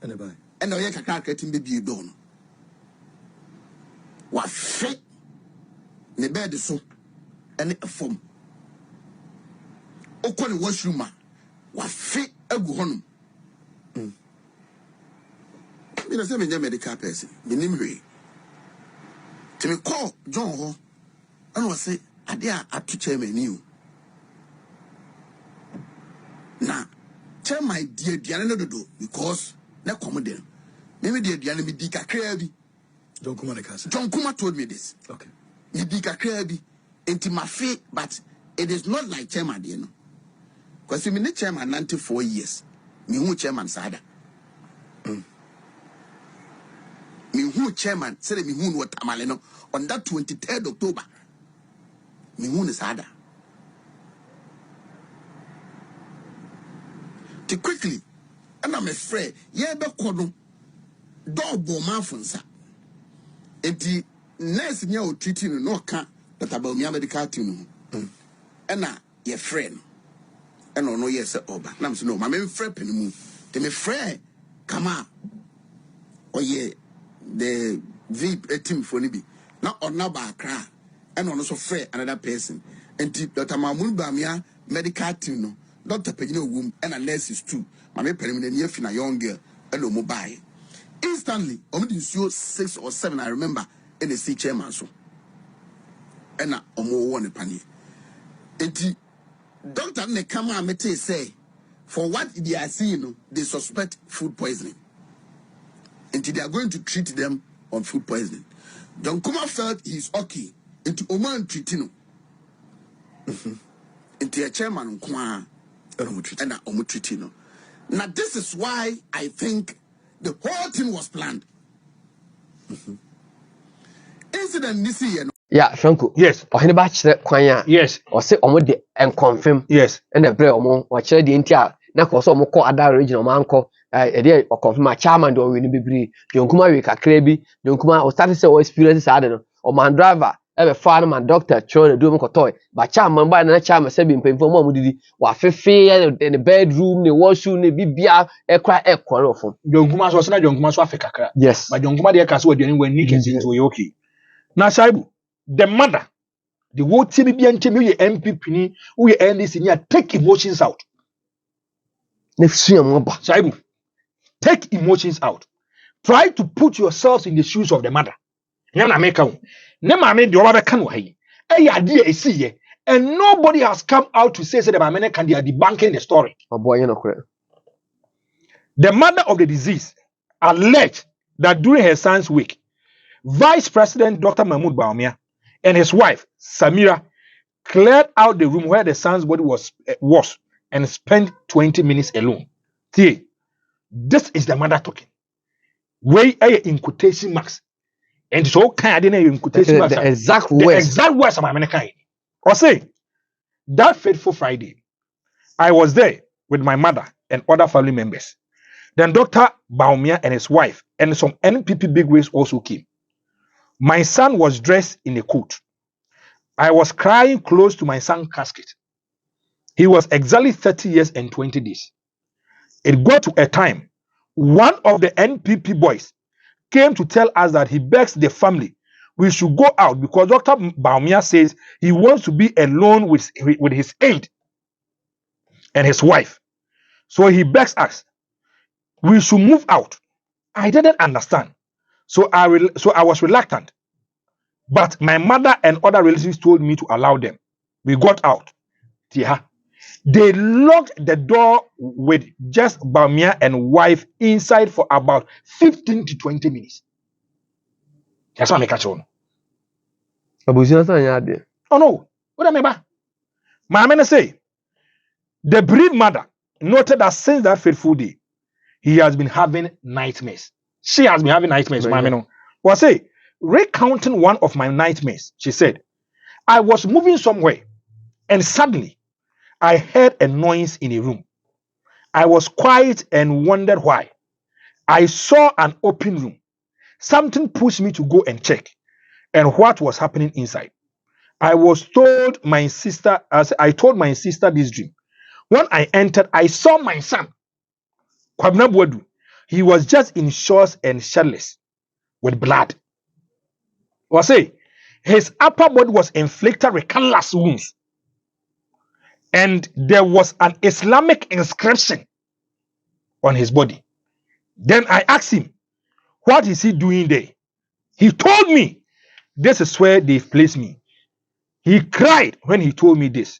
[SPEAKER 6] Ene bai.
[SPEAKER 3] Ene o ye kakra kretin be bi door no. Wa fe ne bed so ene form. Okọ ne washroom a wa fe agu honum. Me na say me medical person. Me nim hwe. Ti me call John ho. And was say ade a atu chairman ni o. Na chairman die aduane no dodo because na come dem. Me die aduane me di kakra bi.
[SPEAKER 6] John Kuma the casa.
[SPEAKER 3] John Kuma told me this.
[SPEAKER 6] Okay.
[SPEAKER 3] Me di kakra bi. Enti ma fe but it is not like chairman dey no. Because me ne chairman 94 years. Me hu chairman sada. Me hu chairman say me hu no tamale no on that 23rd October. Me hu ne sada. Too quickly, and I'm afraid, yeah, be kono double mafunsa. Enti nurse nya o treating no ka that about me medical team. And na your friend. And no yes oba. Na me no, my friend penimu. Te me friend come out. Oh yeah, the VIP team for nibi. Na ona ba akra. And on also friend another person. Enti Dr. Mahmoud Bawumia medical team no. Dr. Pegino womb and a nurse is too. My permanent year fin a young girl and no mobile. Instantly, only 6 or 7, I remember, in the sea chairman so. And a more one penny. And Doctor ne come and mete say, for what they are seeing, they suspect food poisoning. And they are going to treat them on food poisoning. John Kuma felt he's okay. Into Oman treating. Into a chairman kwa.
[SPEAKER 6] And omutritino. Now this is why I think the whole thing was planned. Incident this year.
[SPEAKER 2] Yeah, Franco.
[SPEAKER 1] Yes.
[SPEAKER 2] Ɔhene ba kyerɛ kwan a
[SPEAKER 1] Yes.
[SPEAKER 2] ɔsɛ ɔmo de confirm.
[SPEAKER 1] Yes.
[SPEAKER 2] ɛna brɛ ɔmo wɔkyerɛ deɛ nti a na kɔ sɛ ɔmo kɔ ada region ɔmo ankɔ ɛdeɛ ɔkɔnfirm a chairman de ɔwɛ no bebree deɛ nkuma awie kakra bi deɛ nkuma ɔstart sɛ ɔ experience saa de no ɔman driver ɛbɛfa no ma doctor twɛn na duro mu kɔtɔɔ ba chairman ba na chairman sɛ bi mpanyinfoɔ mu a ɔmo didi wafefe ne bedroom ne washroom ne bibia ɛkora ɛkɔre ɔfam.
[SPEAKER 1] Deɛ nkuma so ɔsɛ na deɛ nkuma so afe kakra.
[SPEAKER 2] Yes.
[SPEAKER 1] But deɛ nkuma deɛ ka so aduane wɔ ni kɛse nti ɔyɛ okay. Na Shaibu, the mother, the whole team bi ante me MPP ni, we NDC ni take emotions out.
[SPEAKER 2] Ne fia mo ba.
[SPEAKER 1] Shaibu, take emotions out. Try to put yourselves in the shoes of the mother. Nyam na make am. Ne maame de oba be kan wo hayi. E ya de esi ye. And nobody has come out to say the maame can they are debunking the story.
[SPEAKER 2] Ɔbɔ yɛ no korɛ.
[SPEAKER 1] The mother of the deceased alleged that during her son's wake, Vice President Dr. Mahmoud Bawumia and his wife, Samira, cleared out the room where the son's body was and spent 20 minutes alone. See, this is the mother talking. Way in quotation marks. And so kind in quotation marks.
[SPEAKER 2] The exact
[SPEAKER 1] The
[SPEAKER 2] words.
[SPEAKER 1] exact words of American. Or say, that fateful Friday, I was there with my mother and other family members. Then Dr. Bawumia and his wife and some NPP bigwigs also came. My son was dressed in a coat. I was crying close to my son's casket. He was exactly 30 years and 20 days. It got to a time, one of the NPP boys came to tell us that he begs the family we should go out because Dr. Bawumia says he wants to be alone with his aide and his wife. So he begs us, we should move out. I didn't understand. So I was reluctant. But my mother and other relatives told me to allow them. We got out. Yeah. They locked the door with just Bawumia and wife inside for about 15 to 20 minutes. That's what I catch on.
[SPEAKER 2] Abusua san ya de.
[SPEAKER 1] Oh no. What am I? My man say the bereaved mother noted that since that fateful day, he has been having nightmares. She has been having nightmares. My man was say, recounting one of my nightmares, she said, I was moving somewhere and suddenly I heard a noise in a room. I was quiet and wondered why. I saw an open room. Something pushed me to go and check and what was happening inside. I told my sister this dream. When I entered, I saw my son, Kwabena Boadu. He was just in shorts and shirtless with blood. Or say, his upper body was inflicted with countless wounds. And there was an Islamic inscription on his body. Then I asked him, what is he doing there? He told me, this is where they've placed me. He cried when he told me this.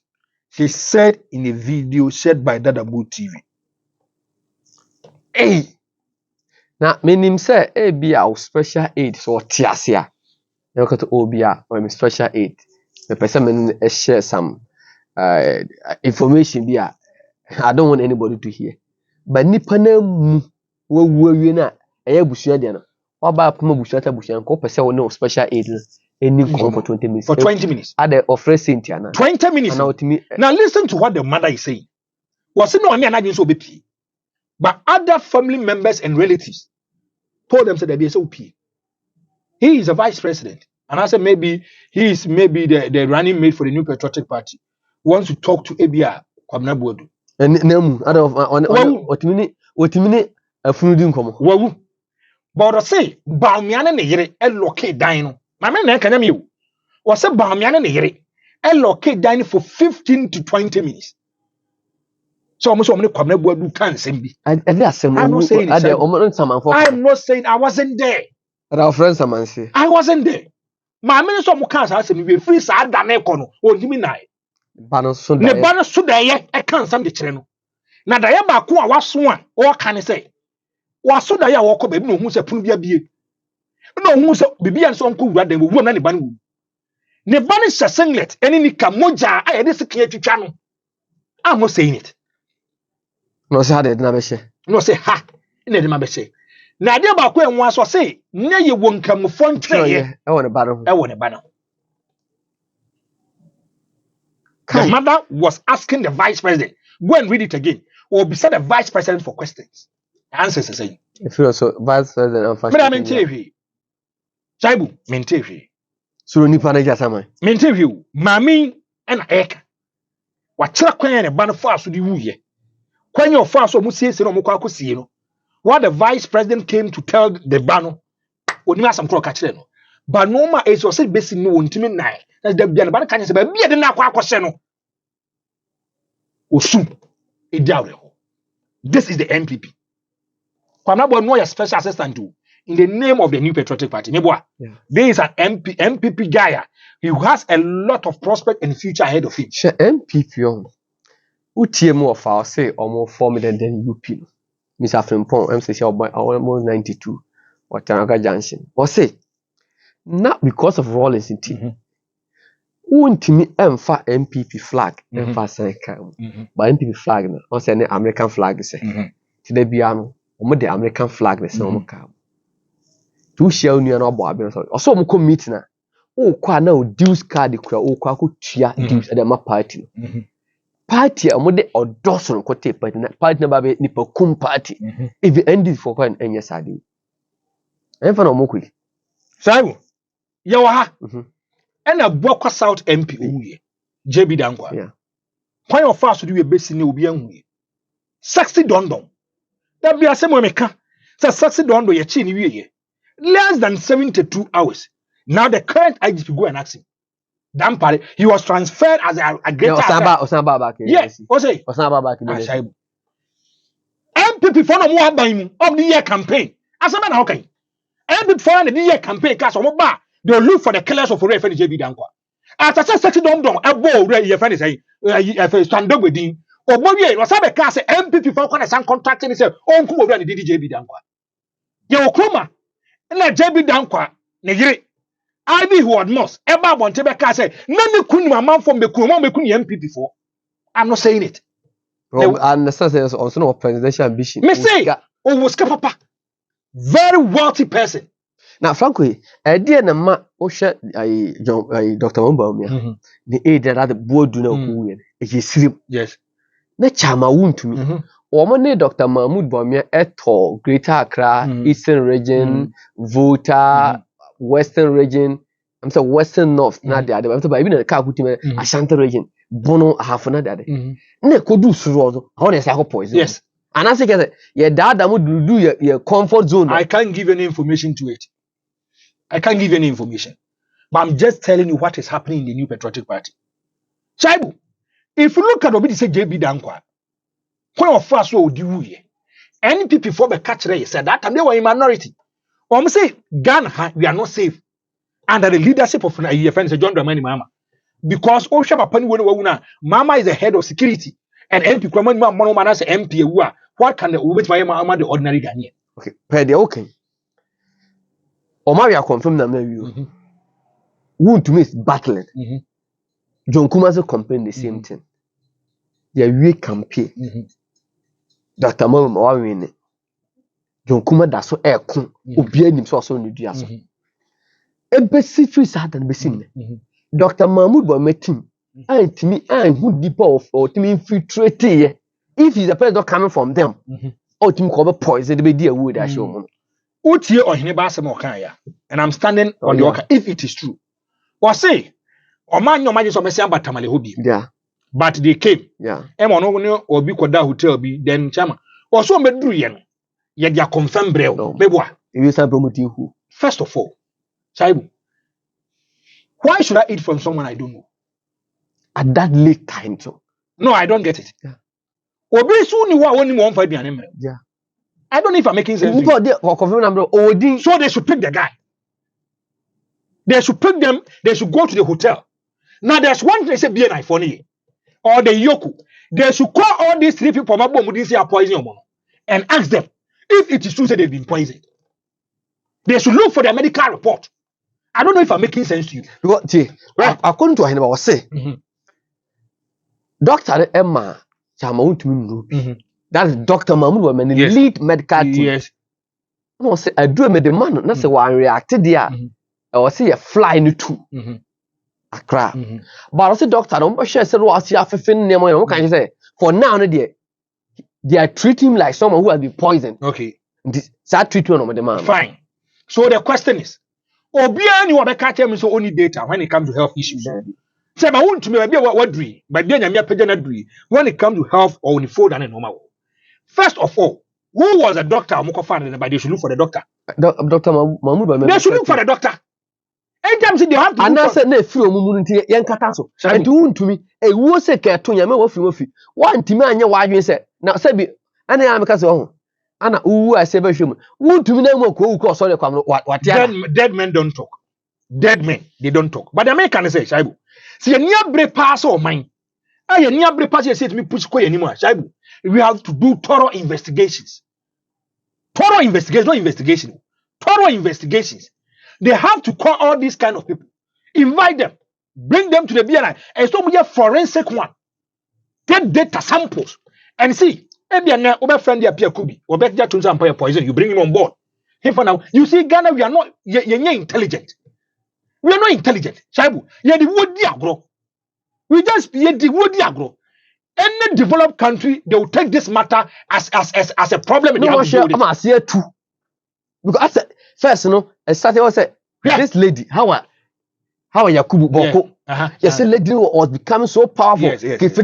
[SPEAKER 1] He said in a video shared by Dadabu TV. Hey!
[SPEAKER 2] Na menim say be our special aid so tiasia. Na ko to obia or special aid. Me person me share some information bi a I don't want anybody to hear. But nipa na mu wawu awie na eye busua de no. Oba poma busua ta busua ko pese wo no special aid no. Any for 20 minutes.
[SPEAKER 1] For 20 minutes.
[SPEAKER 2] At the offer Cynthia na.
[SPEAKER 1] 20 minutes. Now listen to what the mother is saying. Was it no me anagin so be? But other family members and relatives told them that they be so P. He is a vice president. And I said maybe he is the running mate for the New Patriotic Party. Wants to talk to ABR Kwabena Boadu.
[SPEAKER 2] Nemu ada otimini afunu di nkomo.
[SPEAKER 1] Wawu. But I say Bawumia na ne yere elocate dan no. My man na kanya me o. Was say Bawumia na ne yere elocate dan for 15 to 20 minutes. So almost Kwabena Boadu can send me.
[SPEAKER 2] I'm not saying
[SPEAKER 1] I wasn't there.
[SPEAKER 2] Our friends are say
[SPEAKER 1] I wasn't there. My minister of Mukans has me free sad than econo or give me nine.
[SPEAKER 2] Bano Sunday.
[SPEAKER 1] Ne bana suda ye I can't some the channel. Na da ya ba ko a waso or can say waso da ya woko baby no hu se punu bia bie. No hu se bibi an so nko wura dem wu na ne bana wu. Ne bana singlet eni ni kamoja a ye de sike twitwa no. I'm not saying it.
[SPEAKER 2] No say how they na be share.
[SPEAKER 1] No say ha. Na de ma be say. Na de ba ko enwa so say na ye wo nkamfo nkyere ye.
[SPEAKER 2] E won ba no.
[SPEAKER 1] E wo ne ba no. The
[SPEAKER 2] Kai.
[SPEAKER 1] mother was asking the vice president. Go and read it again. Or beside the vice president for questions. The answers are saying.
[SPEAKER 2] If you so vice president of
[SPEAKER 1] Me
[SPEAKER 2] fashion.
[SPEAKER 1] maintain. Chaibu, maintain.
[SPEAKER 2] So nipa na jasa man.
[SPEAKER 1] Maintain. Mami and Eka. Wachira kwen ne ban fa so di wuye. Kwen your fa so mu siesie no mo kwa akosie no. What the vice president came to tell the bano. Onima sam kro ka kire no. But no ma is say besi no wontimi nai. Na da bia ne ban ka nyese ba bia de na akwa akose no. Osu. This is the MPP. Kwamnabo no your special assistant to in the name of the New Patriotic Party. Yeah. There is an MPP guy. He has a lot of prospect and future ahead of him.
[SPEAKER 2] She MPP on. UTM of our say almost 4 million than UP. Mr. Frimpong, MCC almost 92. Or Tanaga Junction. Or say, not because of Rollins in team. Won't me emfa MPP flag emfa say kam. But MPP flag na o say na American flag say. Today bia no o the American flag na say o kam. Tu share nua na obo abin so. O so mo ko meet na. O kwa na o dues card kura o kwa ko tua dues e ma party. Party o de odoso no kote party na ba be nipa kum party. If you end it for kwa enya sade. Emfa na mo kwi.
[SPEAKER 1] Saibu. Ye wa ha. And a Boko South MP ouye. JB Dankwa.
[SPEAKER 2] Yeah.
[SPEAKER 1] Kwan your fast do we besi ne obi anhuye. Sexy dondon. That be asemo meka. Say sexy dondo ye chi ni wiye. Less than 72 hours. Now the current IGP go and ask him. Dampare, he was transferred as a greater.
[SPEAKER 2] Osamba back.
[SPEAKER 1] Yes. What say?
[SPEAKER 2] Osamba back.
[SPEAKER 1] MPP for no more buying of the year campaign. As a man, okay. MPP for the year campaign cast on bar. They look for the killers of Ray JB Dankwa. As I said, sexy dom a bow, your friend is a stand up with him. Or Bobby was a cast MPP for some contracting and said, oh, come over and JB Dankwa. Yo, Kuma, and let JB Dankwa, Negri. Ivy who had most ever want to be cast. None couldn't my man from the Kuma make MPP for. I'm not saying it.
[SPEAKER 2] And the sense is also no presidential ambition.
[SPEAKER 1] Me say, oh, was Papa. Very wealthy person.
[SPEAKER 2] Now, frankly, idea na ma osha Dr. Mambamia. The aid that the board do not who in.
[SPEAKER 1] Yes.
[SPEAKER 2] Na chama to me. Omane Dr. Mahmoud Bamia eto Greater Accra, Eastern Region, Volta, Western Region. I'm saying Western North. Na the other. But even the car put him Ashanti region. Bono half na the other. Ne kodu suro. How they say poison.
[SPEAKER 1] Yes.
[SPEAKER 2] And I say, yeah, dad, would do your comfort zone.
[SPEAKER 1] I can't give any information to it. I can't give any information. But I'm just telling you what is happening in the New Patriotic Party. Chaibu, if you look at what say JB Dankwa, when of first will do ye, any people for the catch race said that time they were in minority. Or say Ghana, we are not safe under the leadership of your friend John Dramani Mama. Because Osha Pani Mama is the head of security. And MP Kraman Mama as MP, what can the Mama the ordinary Ghanaian?
[SPEAKER 2] Okay, per okay. Omaria confirm na you. Who to me is battling. John Kuma's campaign the same thing. Yeah, we campaign. Dr. Mama win. John Kuma da so air kun. Obi anim so so ndu aso. Ebesi free Satan besin. Dr. Mahmoud Bome team. Antimi who deeper of or to infiltrate here. If he's a president coming from them, or to cover poison, the idea would I show.
[SPEAKER 1] Utie or Hinebasa Mokaya, and I'm standing on the worker if it is true. Or say, or man, your magic of Messiah Batamale Hobi.
[SPEAKER 2] Yeah.
[SPEAKER 1] But they came.
[SPEAKER 2] Yeah.
[SPEAKER 1] Emono or Bikoda Hotel be then Chama. Or so Medruyan. Yet ya confirm Breo. Beboa.
[SPEAKER 2] You start promoting who?
[SPEAKER 1] First of all, Chaibu. Why should I eat from someone I don't know?
[SPEAKER 2] At that late time, so.
[SPEAKER 1] No, I don't get it.
[SPEAKER 2] Yeah.
[SPEAKER 1] Obi soon you want only 1 5
[SPEAKER 2] Yeah.
[SPEAKER 1] I don't know if I'm making sense. So they should pick the guy. They should pick them. They should go to the hotel. Now there's one place say BNI funny or the Yoku. They should call all these 3 people are poisoning and ask them if it is true that they've been poisoned. They should look for their medical report. I don't know if I'm making sense to you.
[SPEAKER 2] Because, right? According to him, say, Doctor Emma Chama to me, That's Dr. Mahmoud Wameni,
[SPEAKER 1] Yes.
[SPEAKER 2] lead medical team.
[SPEAKER 1] Yes.
[SPEAKER 2] No, say I do me the man. Na say one reacted there. I was say a fly in two. Accra. But I say doctor, don't share say what see afefin name. What can you say? For now, they are treating him like someone who has been poisoned.
[SPEAKER 1] Okay.
[SPEAKER 2] That treatment of the man.
[SPEAKER 1] Fine. So the question is, Obiani wabeka tell me so only data when it comes to health issues. Say, I want to me what do, but then you are when it comes to health or on food and normal. First of all, who was a doctor? But they should look for the doctor.
[SPEAKER 2] Dr. Mahmoud Wameni.
[SPEAKER 1] They should look for the doctor. Anytime they have to.
[SPEAKER 2] And I said, "No, free omumu nti yankata so." And do ntumi e wo se ka to nyame wo free wo ntimi anya wa adwen se na se bi ana ya meka se ho ana uwu ase ba hwem wo ntumi na mo ko ko so le kwam what
[SPEAKER 1] dead men don't talk. Dead men, they don't talk. But the American say, Shaibu, see a near break pass or mine. I a near break pass say to me push quay anymore. Shaibu, we have to do thorough investigations. Thorough investigation, not investigation. Thorough investigations. They have to call all these kind of people, invite them, bring them to the BNI, and so we have forensic one. Get data samples and see. Over friend appear could be or better to some poison. You bring him on board. Hey, for now, you see, Ghana, we are not intelligent. We are not intelligent. Shaibu, you're the wood agro. We just be the wood agro. Any developed country, they will take this matter as a problem.
[SPEAKER 2] No, I'm a see too. Because first, I started to say, this lady, how are Yakubu Boko? Yes, lady was becoming so powerful.
[SPEAKER 1] Yes.
[SPEAKER 2] As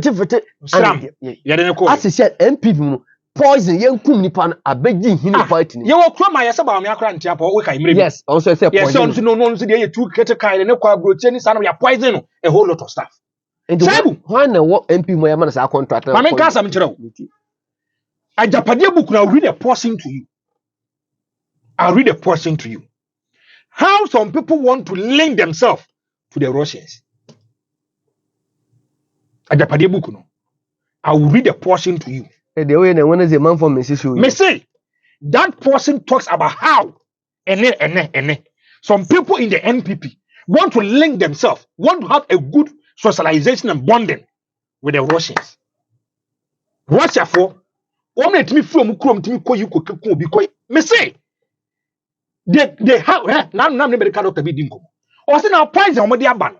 [SPEAKER 2] I said, MP poison young Kumnipan, a begging him fighting.
[SPEAKER 1] You will come my about me, I can't tap or
[SPEAKER 2] yes, also say,
[SPEAKER 1] yes, so no one to the two critical and no quite son of your poison, a whole lot of stuff.
[SPEAKER 2] And why no what MP Moyaman as our contractor?
[SPEAKER 1] I mean, Casam, I Japadia book now read a portion to you. I'll read a portion to you. How some people want to link themselves to the Russians. I Japadia book no. I will read a portion to you.
[SPEAKER 2] The way when is a man from Mississippi?
[SPEAKER 1] Me say that portion talks about how some people in the NPP want to link themselves, want to have a good socialization and bonding with the Russians. Russia for me from Chrome to me call you because me say they have now never cannot be dingo. Or say now poison on the ban.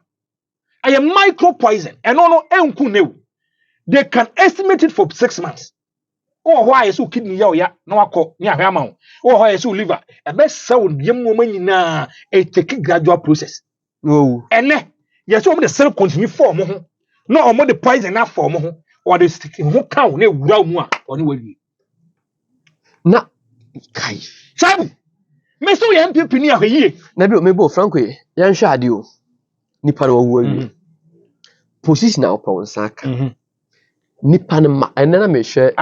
[SPEAKER 1] I am micro poison and no they can estimate it for 6 months. Oh, why is so kidney ya no akọ ni ahwe ama. Oh, why is so liver? E be sound yem woman nyina a take gradual process.
[SPEAKER 2] No.
[SPEAKER 1] Ene, yes, so the cell continue form ho. No omo the poison na form ho or the stick ho kan na ewura mu a oni wawie.
[SPEAKER 2] Na kai.
[SPEAKER 1] Sabu. Me so ye MPP ni ahwe yie.
[SPEAKER 2] Na bi o mebo Franco ye. Ya nhwe ade o. Nipa na wawu awie. Position na opa won aka. Nipa na enana me hwe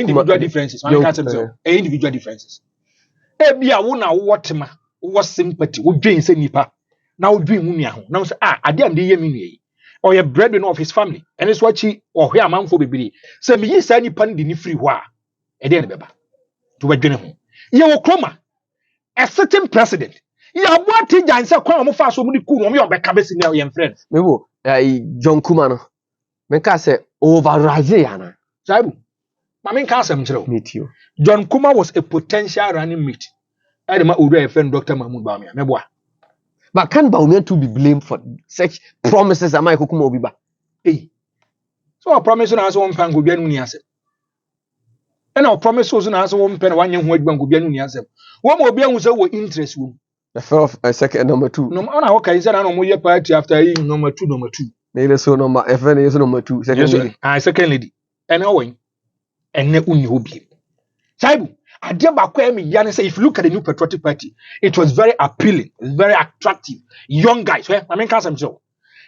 [SPEAKER 1] individual differences. Man can't tell individual differences. Ebia wo na wo tema, wo sympathy, wo dwen se nipa. Na wo dwen mu nua ho. Na wo say ade am de ye me nua yi. Or your breadwinner of his family. And it's what he or where amanfo bebiri. Say me yi say nipa ndi ni free ho a. E de beba. To wadwene ho. Ye wo kroma. A certain president. Ya boati janse kwa mo fa so mu di ku no me obeka besi na ye friend.
[SPEAKER 2] Mebo, John Kuma no. Menka say override yana.
[SPEAKER 1] Saibu. Ma menka asem kire
[SPEAKER 2] Meet you.
[SPEAKER 1] John Kuma was a potential running mate. I dem odu a friend Dr. Mahmoud Bawumia. Meboa.
[SPEAKER 2] But can Bawumia to be blamed for such promises am I Kokuma Obiba?
[SPEAKER 1] Hey. So I promise na so one pan go bia nu ni asem. And I promise so na so one pan wan ye ho adwan go bia nu ni asem. Wo ma obi ahun say wo interest wo.
[SPEAKER 2] The first second number 2.
[SPEAKER 1] No na wo kai say na no mo ye party after you number 2.
[SPEAKER 2] Neither so number FN is number 2 second lady.
[SPEAKER 1] Second lady. And now when and ne uni hobi. Saibu, ade ba kwa me ya say if you look at the new patriotic party, it was very appealing, very attractive. Young guys, I mean can't so.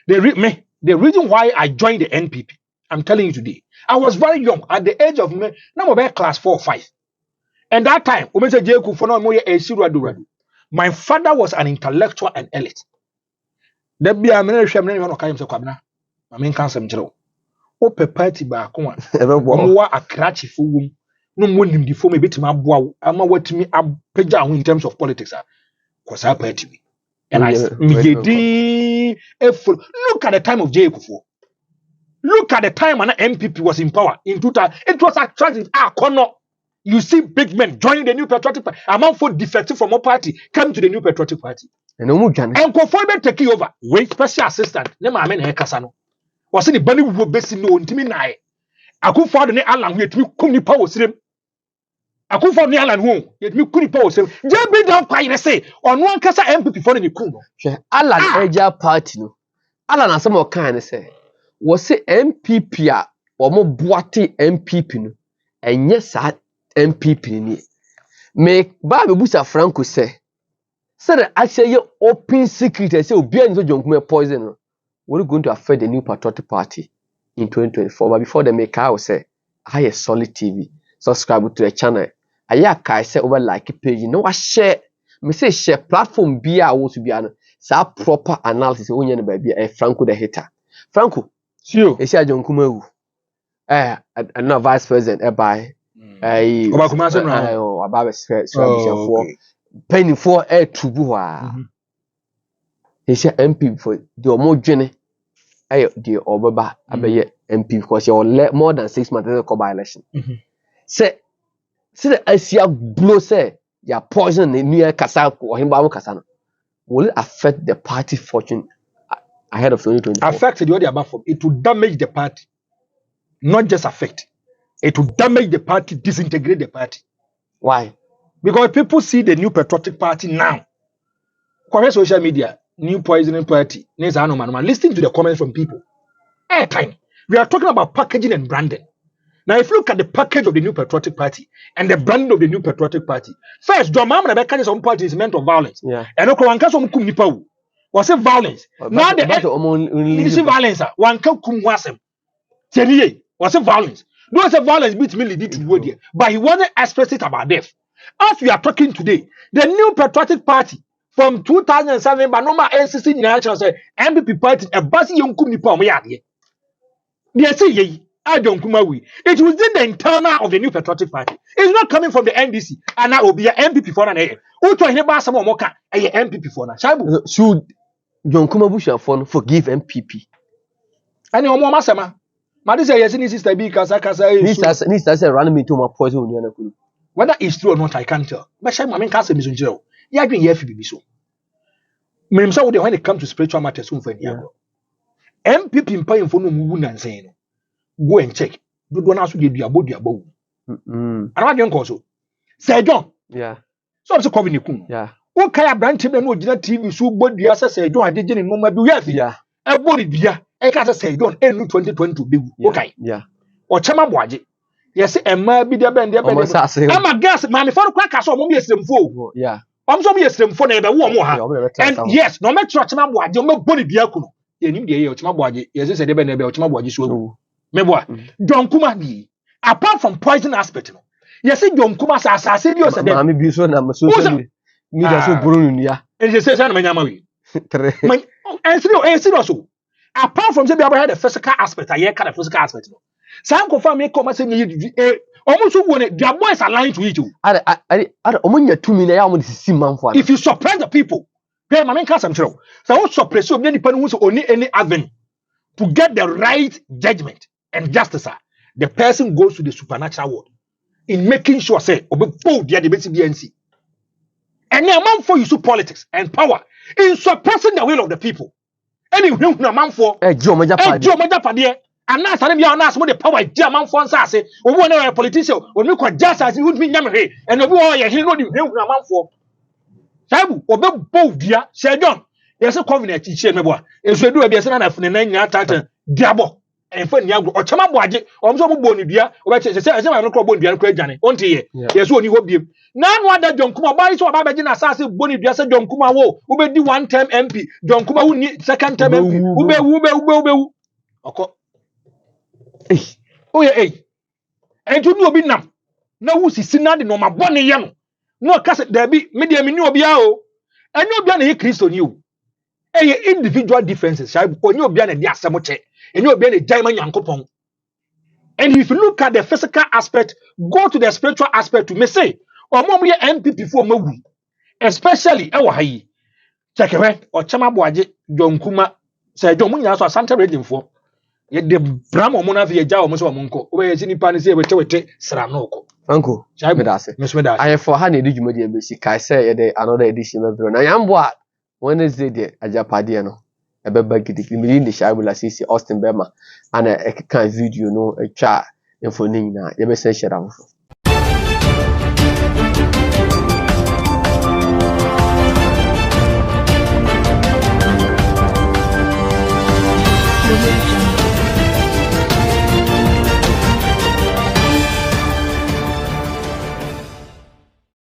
[SPEAKER 1] The reason why I joined the NPP, I'm telling you today. I was very young at the age of me, now I'm class 4 or 5. And that time, my father was an intellectual and elite. There be a minute no kai mse kwabna. I mean kan sem kire. O pe party ba ko a. Wa akrachi fo wom. No mo nim di fo me betima aboa ama watimi apagya ho in terms of politics a. Kosa party bi. And I look at the time of J. Kufuor. Look at the time when MPP was in power in 2000. It was attractive. You see big men joining the New Patriotic Party. Among for defective from one party come to the New Patriotic Party.
[SPEAKER 2] And no Johnny.
[SPEAKER 1] And conformity take over. Wait, special assistant. Ne ma men hekasano. Was in the bunny wo besi no ntimi nae. Akufo de ne Alan hu etimi kum nipa wo sirem. Akufo ne Alan hu etimi kum nipa wo sirem. Je bi don kwa yire say ono ankasa MPP for ne kum no.
[SPEAKER 2] Alan Eja party no. Alan asem o kan ne say was say MPP a omo boate MPP no. Enye sa MPP ni. Me ba be busa Franco say the actually open secret say obi an so jonkume poison no. We're going to affect the New Patriotic Party in 2024. But before the make I will say, I a solid TV. Subscribe to the channel. I say over like page. You know I share. Me say share platform be I want to be an sa proper analysis. Only any baby Franco the hater. Franco.
[SPEAKER 1] Sure.
[SPEAKER 2] Esi John Kumewu. Another vice president. By.
[SPEAKER 1] Oba Kumase no.
[SPEAKER 2] About for penny for tubu. He said MP for the more the Obaba abeye MP because you more than 6 months to by election. Say the Asia blow say ya poison the new Kasa or him Kasano. Will it affect the party fortune ahead of 2024?
[SPEAKER 1] Affect the other above. It will damage the party. Not just affect. It will damage the party, disintegrate the party.
[SPEAKER 2] Why?
[SPEAKER 1] Because people see the New Patriotic Party now. Correct social media. New poisoning party. Listen to the comments from people. Airtime. We are talking about packaging and branding. Now, if you look at the package of the New Patriotic Party and the branding of the New Patriotic Party, first, John Mahama Rebecca some party is meant of violence.
[SPEAKER 2] Yeah.
[SPEAKER 1] And was it violence? Now you see violence. One can kum wasem. Was it violence? No, it's a violence beat me lead to word here. But he wasn't explicit about death. As we are talking today, the New Patriotic Party from 2007, but no more NCC national say MPP party a basi yonkum nipa omo yade. They say ye ajonkumawi. It was in the internal of the New Patriotic Party. It's not coming from the NDC. And now be a MPP for na. Uto hene ba some omo ka a MPP for na.
[SPEAKER 2] Should Jonkumabu Shafon forgive MPP?
[SPEAKER 1] Ani omo masema. Ma this say yes ni sister bi kasa.
[SPEAKER 2] This say run me to my poison on yana kulu.
[SPEAKER 1] Whether it's true or not, I can't tell. But Shai Mamin can't say Mizunjero. You agree, you be so. When it comes to spiritual matters, MPP in paying for no moon and saying, go and check. Do one ask you about the above. And I don't call so. Say John.
[SPEAKER 2] Yeah.
[SPEAKER 1] So I'm so calling you.
[SPEAKER 2] Yeah.
[SPEAKER 1] What kind of brand no TV so body as I say, John, I did in Mama do
[SPEAKER 2] yeah.
[SPEAKER 1] A body beer. I can't say, John, end 2020. Okay.
[SPEAKER 2] Yeah.
[SPEAKER 1] Or Chama Boaji. Yes, and my be the band. I'm a gas, mammy, for crackers or mommy,
[SPEAKER 2] yeah.
[SPEAKER 1] I'm so yes, them for neighbor, and yes, no matter what I'm watching, my body be a cool. You need the Chamabuaji, yes, I said, Chamabuaji, so. Meboa, John Kumadi, apart from poison aspect, yes, John Kumas assassin, you said, I'm a business number, so media so Brunia, and he says, I'm a Yamawi. And so, apart from the had a physical aspect, I kind of physical aspect. Some confirm me come and say, almost one their boys are lying to each other. If you suppress the people, pay my main cast I'm sure. So what suppress so many people who only any avenue to get the right judgment and justice. The person goes to the supernatural world in making sure say obey the basic BNC. And the amount for use politics and power in suppressing the will of the people. Anyway, no man for and now some of you are not the power German funds say or one a politician or look at just as it would be Yamahe and the war you know the man for Sabu or both dear Sir John. There's a covenant in Shemaba. If you do a person of the 9 year title, Diabo, and for Yago or Chamabuaji, or some bony dear, or I say, I'm not going to be Johnny. On to ye, yes, one you will be. None what that John Kuma buys or Babajin assassin Bonnie Biasa John Kuma wo, who be the 1-time MP, John Kuma who need 2nd-time MP, who be. Oh yeah, and you know be now. Now who is sinna no my bonny yam. No case there be media me no biao. And no be an Christ on you. Individual differences, shall on you be an diasamoche, and you be a diamond yankopon. And if you look at the physical aspect, go to the spiritual aspect to me say, or more MPP for me, especially our high. Check away or Chamabuaji, John Kuma, say John Munya, so Santa Reading for. Ye de bramo mo na fi ye ja o mo so mo nko. O be ye nipa ne se wete sram no ko.
[SPEAKER 2] Uncle,
[SPEAKER 1] Chai
[SPEAKER 2] me that say.
[SPEAKER 1] me so that.
[SPEAKER 2] I for hand the jumadi embassy kai say ye another edition of bro. Na yambo a Wednesday de ajapade no. Ebeba gidi. Me ni Shaibula sisi Austin Bema ana ekeka video no etwa info ni na ye be say share am.